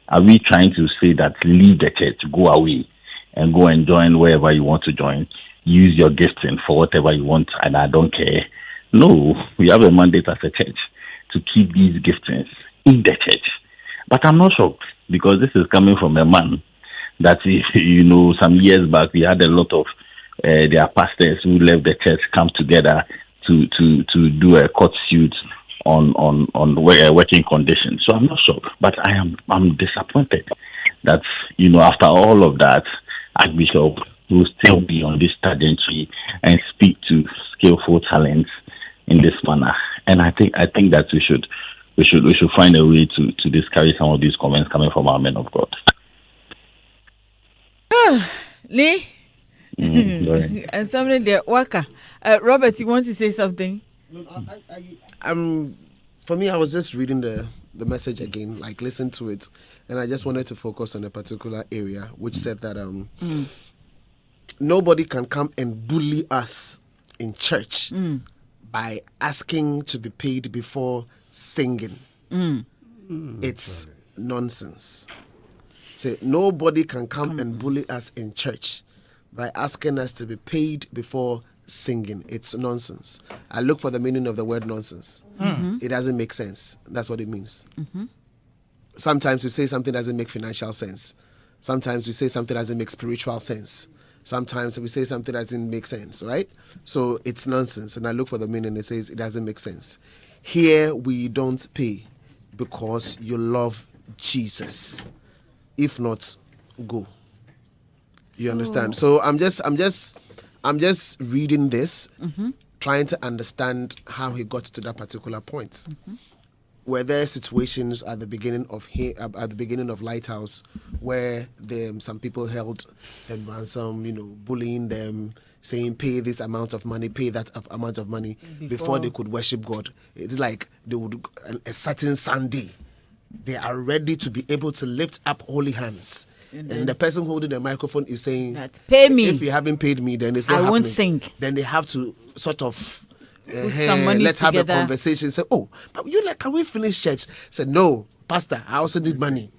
Are we trying to say that leave the church, go away, and go and join wherever you want to join, use your gifting for whatever you want, and I don't care? No, we have a mandate as a church to keep these giftings in the church. But I'm not shocked, because this is coming from a man that, some years back, we had a lot of their pastors who left the church come together to do a court suit on working conditions. So I'm not shocked, but I'm disappointed that, after all of that, Archbishop will still be on this trajectory and speak to skillful talents in this manner. And I think that we should find a way to discourage some of these comments coming from our men of God. Lee? And somebody there, Waka. Robert, you want to say something? For me, I was just reading the message again, like listen to it, and I just wanted to focus on a particular area, which said that nobody can come and bully us in church by asking to be paid before singing. It's nonsense. Say nobody can come and bully us in church by asking us to be paid before singing. It's nonsense. I look for the meaning of the word nonsense. It doesn't make sense. That's what it means. Sometimes we say something doesn't make financial sense. Sometimes we say something doesn't make spiritual sense. Sometimes we say something doesn't make sense, right? So it's nonsense. And I look for the meaning, it says it doesn't make sense. Here we don't pay because you love Jesus. If not, go. You understand? So I'm just reading this, trying to understand how he got to that particular point. Were there situations at the beginning of Lighthouse where some people held them ransom, bullying them, saying pay this amount of money, pay that amount of money before they could worship God? It's like they would a certain Sunday, they are ready to be able to lift up holy hands. And the person holding the microphone is saying, pay me. If you haven't paid me, then it's not happening. I won't sing. Then they have to sort of let's have a conversation. Say, oh, but can we finish church? Say, no, Pastor, I also need money.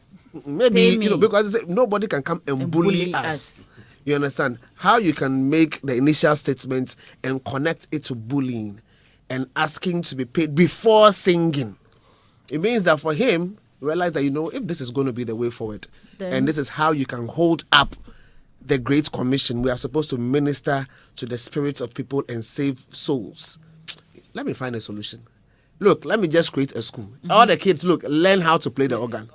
Maybe because nobody can come and bully us. You understand how you can make the initial statement and connect it to bullying and asking to be paid before singing. It means that for him, realize that if this is going to be the way forward, and this is how you can hold up the Great Commission. We are supposed to minister to the spirits of people and save souls. Let me find a solution. Look, let me just create a school. All the kids, learn how to play the organ.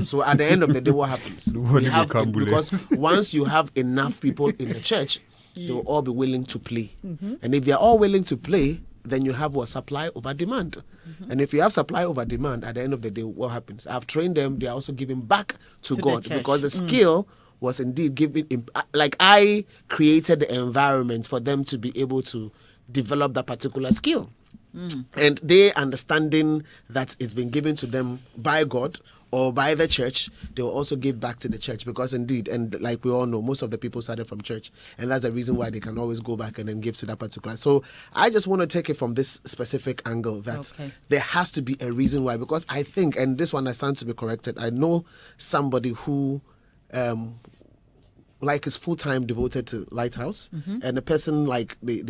So at the end of the day, what happens? Because once you have enough people in the church, they'll all be willing to play. And if they're all willing to play, then you have supply over demand. And if you have supply over demand, at the end of the day, what happens? I've trained them, they are also giving back to God because the skill was indeed given. Like I created the environment for them to be able to develop that particular skill. And they understanding that it's been given to them by God or by the church, they will also give back to the church because indeed, and like we all know, most of the people started from church, and that's the reason why they can always go back and then give to that particular. So I just want to take it from this specific angle that there has to be a reason why, because I think, and this one I stand to be corrected, I know somebody who is full-time devoted to Lighthouse, and the person they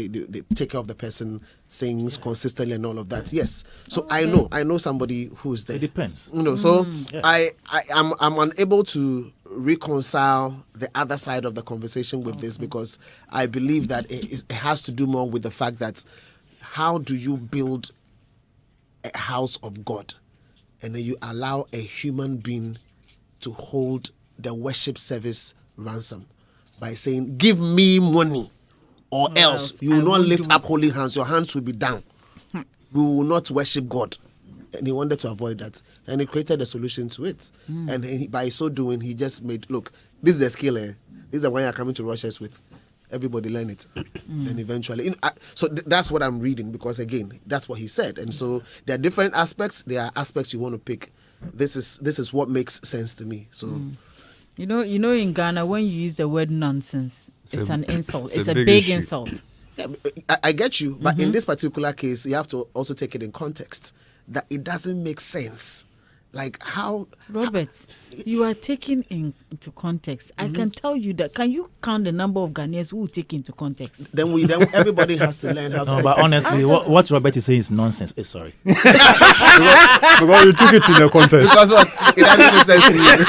take care of the person, sings consistently and all of that. Yes, so I know somebody who's there. It depends. So I'm unable to reconcile the other side of the conversation with this because I believe that it has to do more with the fact that how do you build a house of God and then you allow a human being to hold the worship service ransom by saying, give me money or else you will not lift up holy hands, your hands will be down. We will not worship God. And he wanted to avoid that. And he created a solution to it. And by so doing, he just made, look, this is the skill. This is the one you're coming to rush us with. Everybody learn it. And eventually, that's what I'm reading because, again, that's what he said. And so there are different aspects. There are aspects you want to pick. This is what makes sense to me. So... You know, in Ghana, when you use the word nonsense, it's an insult. It's a big insult. Yeah, I get you, but in this particular case, you have to also take it in context that it doesn't make sense. Like how, Robert, you are taking into context. I can tell you that. Can you count the number of Ghanaians who will take into context? Then everybody has to learn how to. No, but honestly, what Robert is saying is nonsense. Sorry. Because you took it in the context. Because what? It doesn't make sense to you.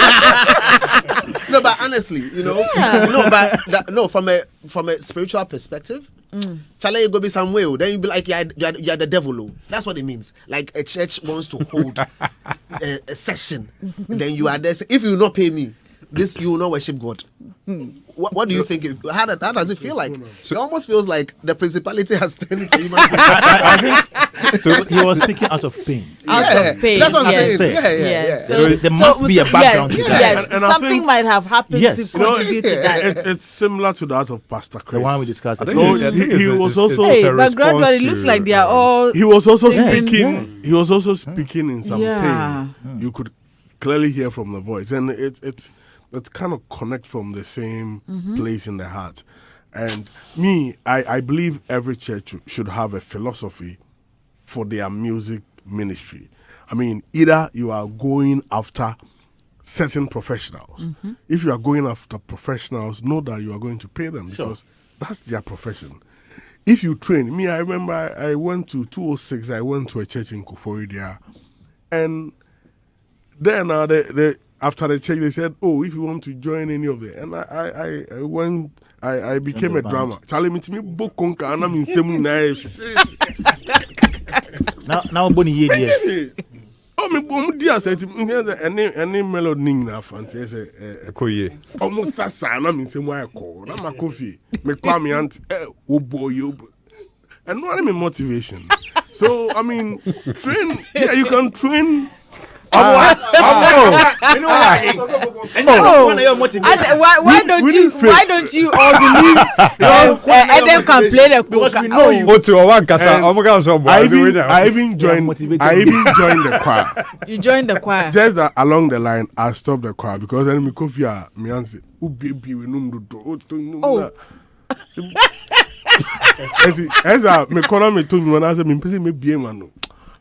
No, but honestly, from a spiritual perspective, Charlie, you go be some way. Then you be like, you're the devil. That's what it means. Like a church wants to hold a session. Then you are there. If you will not pay me, you will not worship God. What do you think? How does it feel like? It almost feels like the principality has turned into human being. I think so. He was speaking out of pain. Out of pain. That's what I'm saying. Yeah. So there must be a background to that. Yes, And I something think- might have happened to contribute to that. It's similar to that of Pastor Chris. The one we discussed. He was also Hey, but gradually it looks like they are all. He was also Yes. speaking. He was also speaking in some Yeah. pain. You could clearly hear from the voice, and it's kind of connect from the same place in the heart. And I believe every church should have a philosophy for their music ministry. I mean, either you are going after certain professionals. If you are going after professionals, know that you are going to pay them because that's their profession. If you train, I remember I went to 206, I went to a church in Kufori there, and then they after the check, they said, "Oh, if you want to join any of it," and I went. I became a drummer. Charlie, me book conquer, and I'm in same Now, Bonnie, yeah. Oh, me dear said any melody na fancy say Koye. almost sasa na me same way call. Na my coffee. Me call me aunt oh boy you. And what me motivation. So I mean, train. Yeah, you can train. Why don't you all believe Eden can play the because we coca? know you. I even joined the choir. You joined the choir. Just that along the line, I stopped the choir because then me coffee me answer. Oh baby, we know as me call me to me when I say me person me be man.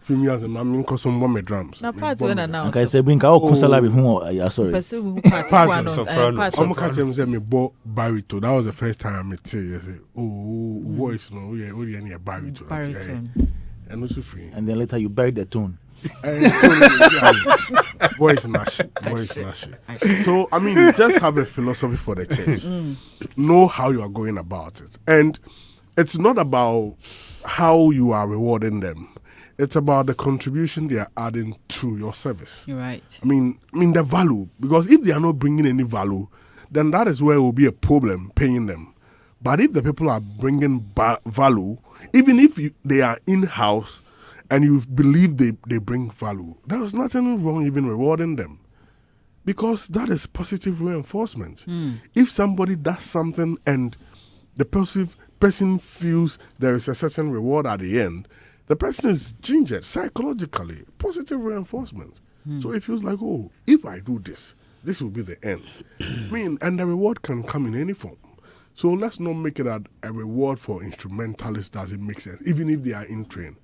Me as a man, cause some more drums. Na part when now. Okay, say bring out Coachella with who? Sorry. Person who part soprano. I'm catch him say me bo baritone. That was the first time I met you. Say, oh, voice no, yeah, only any baritone. Baritone. And also free. And then later you buried the tune. Voice nash. So I mean, just have a philosophy for the church. Know how you are going about it, and it's not about how you are rewarding them. It's about the contribution they are adding to your service. You're right. I mean the value, because if they are not bringing any value, then that is where it will be a problem paying them. But if the people are bringing value, even if they are in-house and you believe they bring value, there is nothing wrong even rewarding them, because that is positive reinforcement. If somebody does something and the person feels there is a certain reward at the end, the person is gingered psychologically, positive reinforcement. So it feels like, oh, if I do this, this will be the end. I mean, and the reward can come in any form. So let's not make it a reward for instrumentalists. Doesn't make sense, even if they are in train.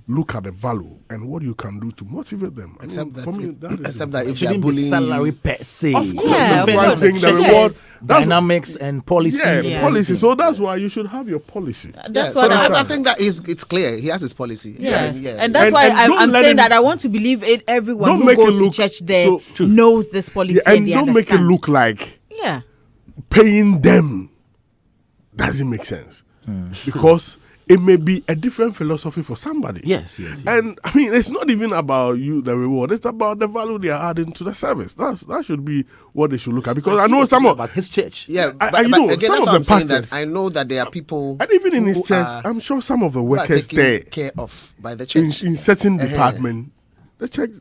Look at the value and what you can do to motivate them. Except that if It they are shouldn't be bullying salary you. per se. Of course, Yeah, that's why I'm saying the yes. reward. Dynamics and policy. Yeah, policy. So that's why you should have your policy. That's So what I think that it's clear. He has his policy. Yes. Yeah. And that's And- why and don't I'm let saying him- that I want to believe it. Everyone Don't who make it goes to look church there so true. knows this policy Yeah, and they don't make it understand. look like Yeah. paying them doesn't make sense, because it may be a different philosophy for somebody. Yes. And I mean, it's not even about you, the reward. It's about the value they are adding to the service. That should be what they should look at. Because I know some of, about his church. Yeah, I but know again, some that's of what the I'm saying, pastors, that I know that there are people and even in his who church, are- I'm sure some of the who are workers taken there care of by the in church. certain department, the church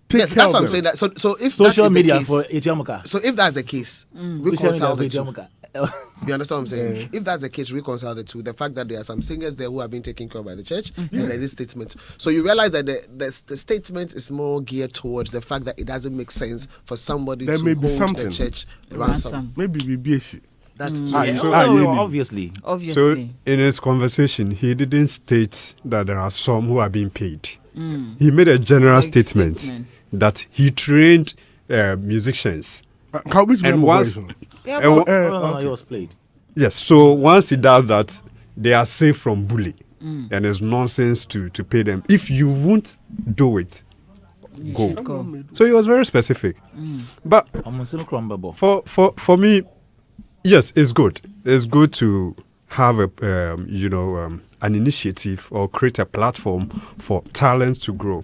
take Yes, care that's of what I'm them. saying. That so if Social that is media the case, for Ejamuka. so if that's the case, reconcile the two. Ejamuka. You understand what I'm saying? If that's the case, reconcile the two. The fact that there are some singers there who are being taken care of by the church, and there's this statement. So you realize that the statement is more geared towards the fact that it doesn't make sense for somebody There to may be hold something. the church Ransom. ransom. Maybe BBC. That's Obviously. So Obviously. in his conversation, he didn't state that there are some who are being paid. He made a general Big statement statement. that he trained musicians. Can we And once, Yeah, and but- No, he was played. yes, so once he does that, they are safe from bully, and it's nonsense to pay them. If you won't do it, go. go. So he was very specific. But I'm still crumble. for me, yes, it's good. It's good to have a an initiative or create a platform for talents to grow.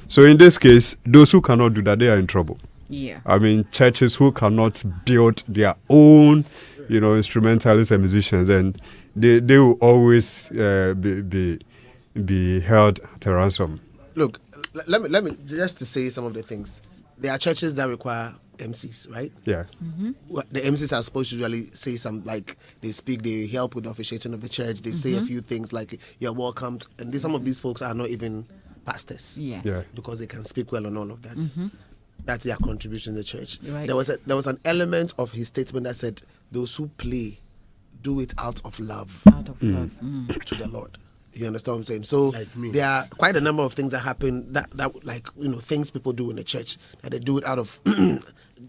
So in this case, those who cannot do that, they are in trouble. Yeah. I mean, churches who cannot build their own, instrumentalists and musicians, then they will always be held to ransom. Look, let me just to say some of the things. There are churches that require MCs, right? Yeah. The MCs are supposed to usually say some, like they speak, they help with the officiation of the church, they say a few things like you're welcomed, and some of these folks are not even pastors. Yes. Yeah. Because they can speak well and all of that. That's their contribution to the church. Right. There was an element of his statement that said, "Those who play, do it out of love Out of love. to the Lord." You understand what I'm saying? So Like me. there are quite a number of things that happen that like things people do in the church that they do it out of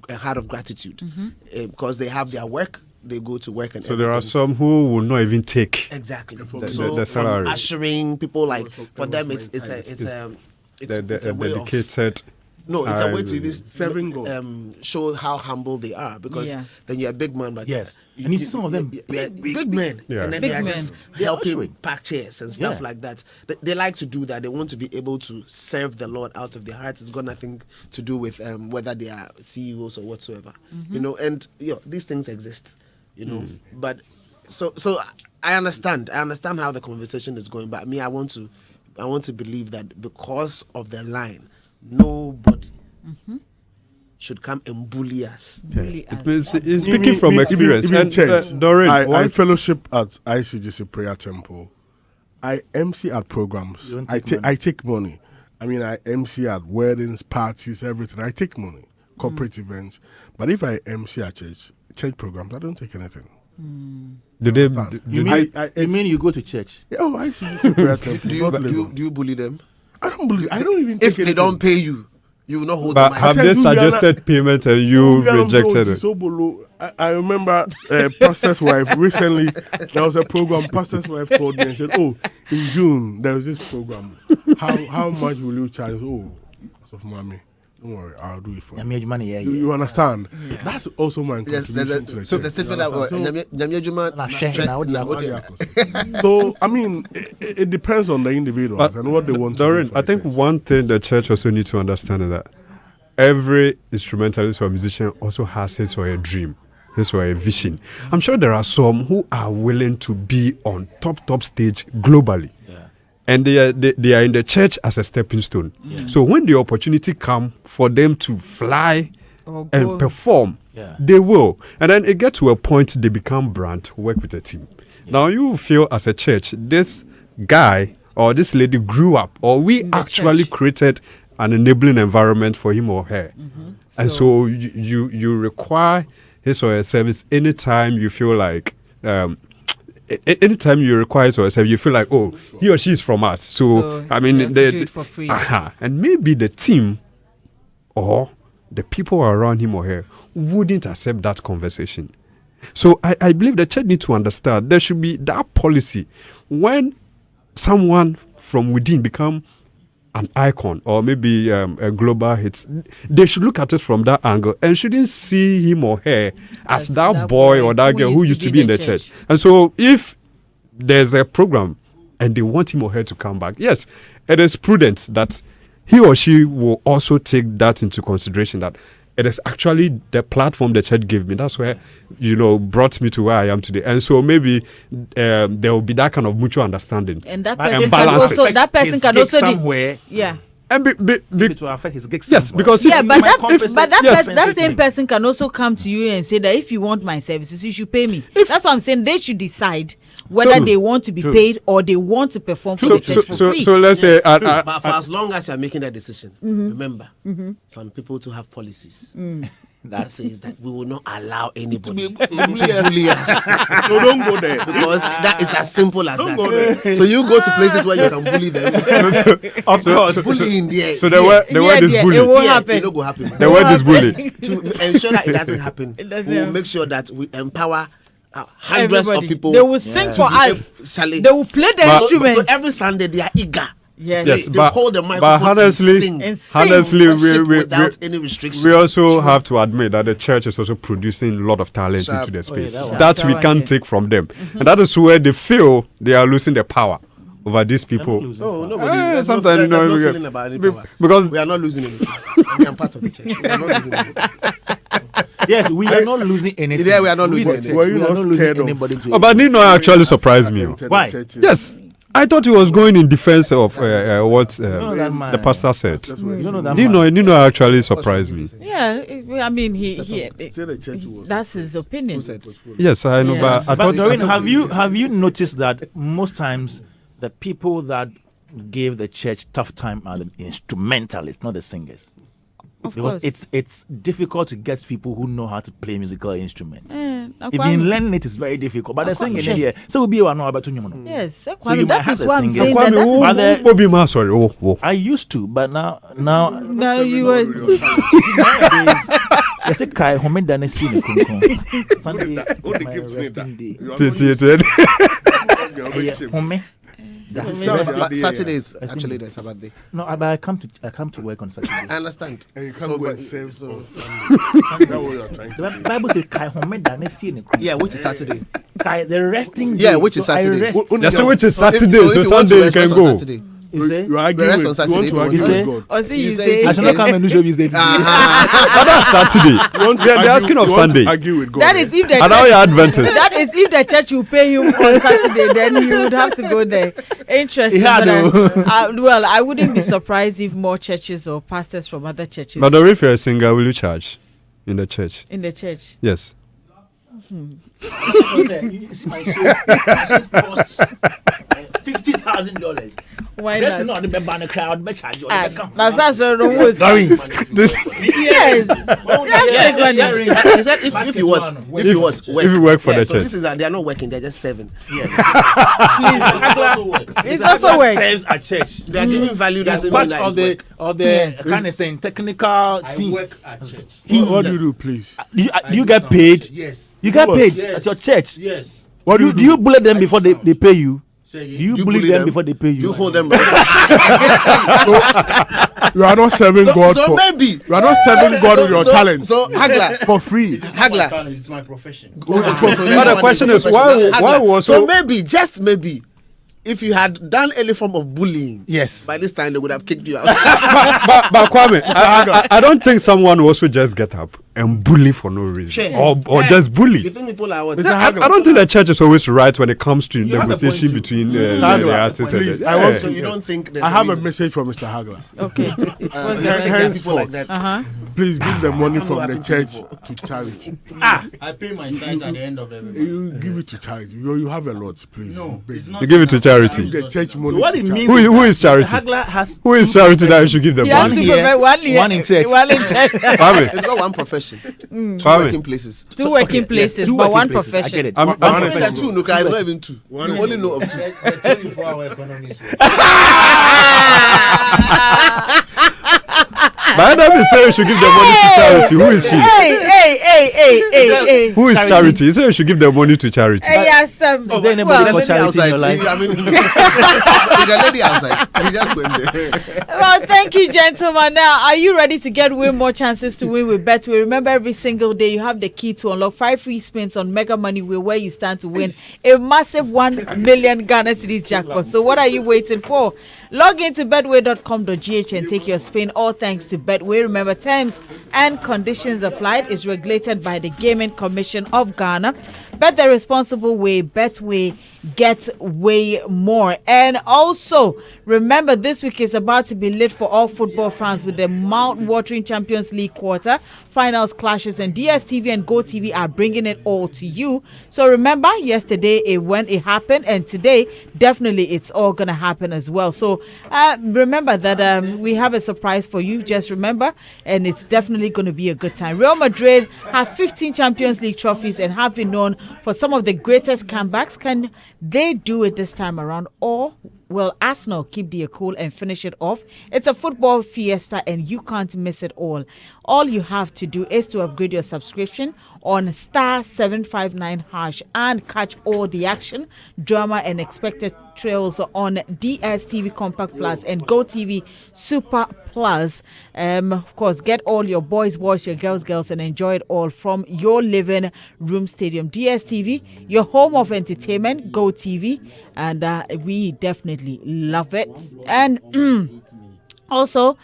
a heart of gratitude because they have their work. They go to work and So there are everything. some who will not even take. Exactly. The So salary. from ushering people, like for them, it's a The way of dedicated No, it's a way to even Serving God. show how humble they are, because then you're a big man, but Yes. And you see some of them big men, Yeah. and then Big they are men. just They're helping ushering. pack chairs and stuff Yeah. like that. They like to do that. They want to be able to serve the Lord out of their hearts. It's got nothing to do with whether they are CEOs or whatsoever, you know. And these things exist, you know. But so I understand how the conversation is going. But me, I want to believe that because of the line, nobody should come and bully us. Bully us. It's speaking from experience. Even And, church. Doreen, I fellowship at ICGC Prayer Temple. I MC at programs. You don't I take I take money. I mean, I MC at weddings, parties, everything. I take money, corporate events. But if I MC at church programs, I don't take anything. do they? You mean you go to church? Yeah, ICGC Prayer Temple. Do you bully them? I don't believe. I don't even. If take they don't anything. pay you, you will not hold But the have mic. they tell you, suggested payment and you rejected it? So below. I remember Pastor's wife recently. There was a program. Pastor's wife called me and said, "Oh, in June there was this program. How much will you charge?" Oh, so mommy, don't worry, I'll do it for you. You understand? That's also my There's contribution to the a church. statement that Nyame Adwuma- So I mean, it depends on the individuals and what they want to Doreen, do. for I the think church. one thing the church also need to understand is that every instrumentalist or musician also has his or her dream, his or her vision. I'm sure there are some who are willing to be on top stage globally. And they are in the church as a stepping stone. So when the opportunity comes for them to fly Or and go- perform, they will. And then it gets to a point they become brand, work with a team. Now you feel as a church, this guy or this lady grew up, or we the actually church. created an enabling environment for him or her. And so you require his or her service anytime you feel like anytime you require his or her service, you feel like, oh, he or she is from us. So I you mean, have to do it for free. And maybe the team or the people around him or her wouldn't accept that conversation. So I believe the church needs to understand there should be that policy when someone from within become an icon or maybe a global hit. They should look at it from that angle and shouldn't see him or her as that boy or that girl who used to be in the church. And so if there's a program and they want him or her to come back, yes, it is prudent that he or she will also take that into consideration, that it is actually the platform the church gave me. That's where, brought me to where I am today. And so maybe there will be that kind of mutual understanding. And that But person it can balance also, it. that person His can gig also somewhere. yeah. And It will affect his gigs. yes, somewhere. because Yeah, if, but if- that same person can also come to you and say that if you want my services, you should pay me. That's what I'm saying. They should decide whether they want to be paid or they want to perform for the church for free. so let's say But for as long as you're making that decision, remember, some people to have policies that says that we will not allow anybody to bully us. No, don't go there. Because that is as simple as Don't go there. that. So you go to places where you can bully them. of course. Bullying there. So the word is It bully. won't Yeah, happen. it not go happen. The word is bully. To ensure that it doesn't happen, doesn't we will happen. make sure that we empower hundreds Everybody. of people. They will sing to for be us. Shall They will play the instrument. So every Sunday they are eager. Yes, They hold the microphone and honestly, sing. honestly, Worship we without any restriction. we also have to admit that the church is also producing a lot of talent Sharp. into the space that one. that we Sharp. can't take from them, and that is where they feel they are losing their power over these people. No, nobody. Eh, There's sometimes, no, there's no we get- feeling about any be- power. because- we are not losing anything. I am part of the church. We are not losing anything. Yes, we are not losing anything. Yeah, we are not losing the anything. church, Were you we are not not losing scared of- anybody to Oh, but Nino actually surprised me. Oh. Why? Yes, I thought he was going in defense of what that man. the pastor said. You don't know that man. Nino actually surprised me. Yeah, I mean, he Say the church was. that's his opinion. Who said it was full? Yes, I know, Yes. but I But thought. Doreen, have you noticed that most times the people that gave the church tough time are the instrumentalists, not the singers? Of Because course. it's difficult to get people who know how to play musical instruments. Kwame- Even learning it is very difficult. But the singing in there, so we'll be one about you. Yes, So Kwame, you might that have is a what I'm singer. saying. Kwame, That who- is Father- who be ma? Sorry, oh. I used to, but now now you were. yes, a kai home done see the Sunday is Only my gives me resting day. that. Tete. Home. Saturday is actually the Sabbath day. No, but I come to work on Saturday. I understand. And you can't go and serve on Sunday. That's what you're trying to The Bible says, "Kai homeda ne si ne kron." Yeah, which is Saturday. Kai, the resting day. Yeah, which is So I Saturday. rest. That's which is Saturday, if so you want to Sunday you rest can on go. Saturday. You say? You argue Rest on with, Saturday you want if to you argue want with God. Or see, you You say say, it I shall not come and do showbiz today. But that's Saturday. You want to They're argue- asking of you want to Sunday. argue with God. that is if the And now you're Adventist. that is if the church will pay you on Saturday, then you would have to go there. Interesting. Yeah, but, well, I wouldn't be surprised if more churches or pastors from other churches But if you're a singer, will you charge in the church? in the church. Yes. You see my shoes costs $50,000. Why That's not? not the member in the crowd. But charge you. That's also the worst. Sorry. Yes. He said if you want, work. If you work for the so church. this is that they are not working; they're just serving. It's also work. Serves at church. They are giving value. That's Doesn't part mean that of it's the work. Yes. kind of saying technical team. work at church. What do you do, please? Do you get paid? Yes. You get What? paid Yes. at your church. Yes. What do you Do you bully them before they pay you? Say Do again. you You bully bully them them? before they pay you? You hold them. You are not serving God so for. maybe You are not serving God with your talent So Hagla, for free. Hagla. It's my profession. So But the question is, why was so maybe just maybe if you had done any form of bullying, Yes. by this time they would have kicked you out. but Kwame, I don't think someone will also just get up and bully for no reason, Sure. or just You bully. think people are what? I don't think the church is always right when it comes to have a negotiation point between the Hagler, artists. please, and I want So you don't think there's I have a reason? message from Mr. Hagler. Okay. People like Henceforth, that. please give the money I know from what the happened church before. to charity. I pay my tithes at the end of every month. You give it to charity. You have a lot, please. No, Beg. it's not. You give it to charity. Give the church money. So what to it charity. means? Who is charity? Hagler has Who is two charity that you professions. should give them He has money? to here, provide one here, one in church. one in church. Kwame, It's got one profession, two Kwame, working places. Two working places, two but working one places. I profession. get it. I'm- One I'm- Even profession. the two, no, guys, it's not even two. You only know of two. The 24-hour economy is By the time you say you should give them money to charity, who is she? Hey. Who is charity? You say you should give them money to charity. Hey, yes, Is there anybody well, called lady charity in your outside. life? I mean, the lady outside. He just went there. well, thank you, gentlemen. Now, are you ready to get way more chances to win with Betway? Remember, every single day you have the key to unlock 5 free spins on Mega Money Wheel, where you stand to win a massive 1 million Ghana cedis jackpot. So, what are you waiting for? Log into betway.com.gh and take your spin. All thanks to Betway. Remember, terms and conditions applied. Is regulated by the Gaming Commission of Ghana. Bet the responsible way. Betway, get way more. And also, remember, this week is about to be lit for all football fans with the mouth-watering Champions League quarter finals clashes, and DSTV and GoTV are bringing it all to you. So remember, yesterday when it happened, and today definitely it's all gonna happen as well. So remember that we have a surprise for you. Just remember, and it's definitely going to be a good time. Real Madrid have 15 Champions League trophies and have been known for some of the greatest comebacks. Can they do it this time around, or will Arsenal keep their cool and finish it off? It's a football fiesta and you can't miss it all. All you have to do is to upgrade your subscription on *759# and catch all the action, drama and expected thrills on DSTV Compact Plus and GoTV Super Plus. Of course, get all your boys, your girls, and enjoy it all from your living room stadium. DSTV, your home of entertainment, GoTV, and we definitely love it. And also,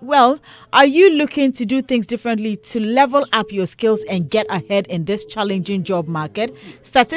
well, are you looking to do things differently to level up your skills and get ahead in this challenging job market? Statistics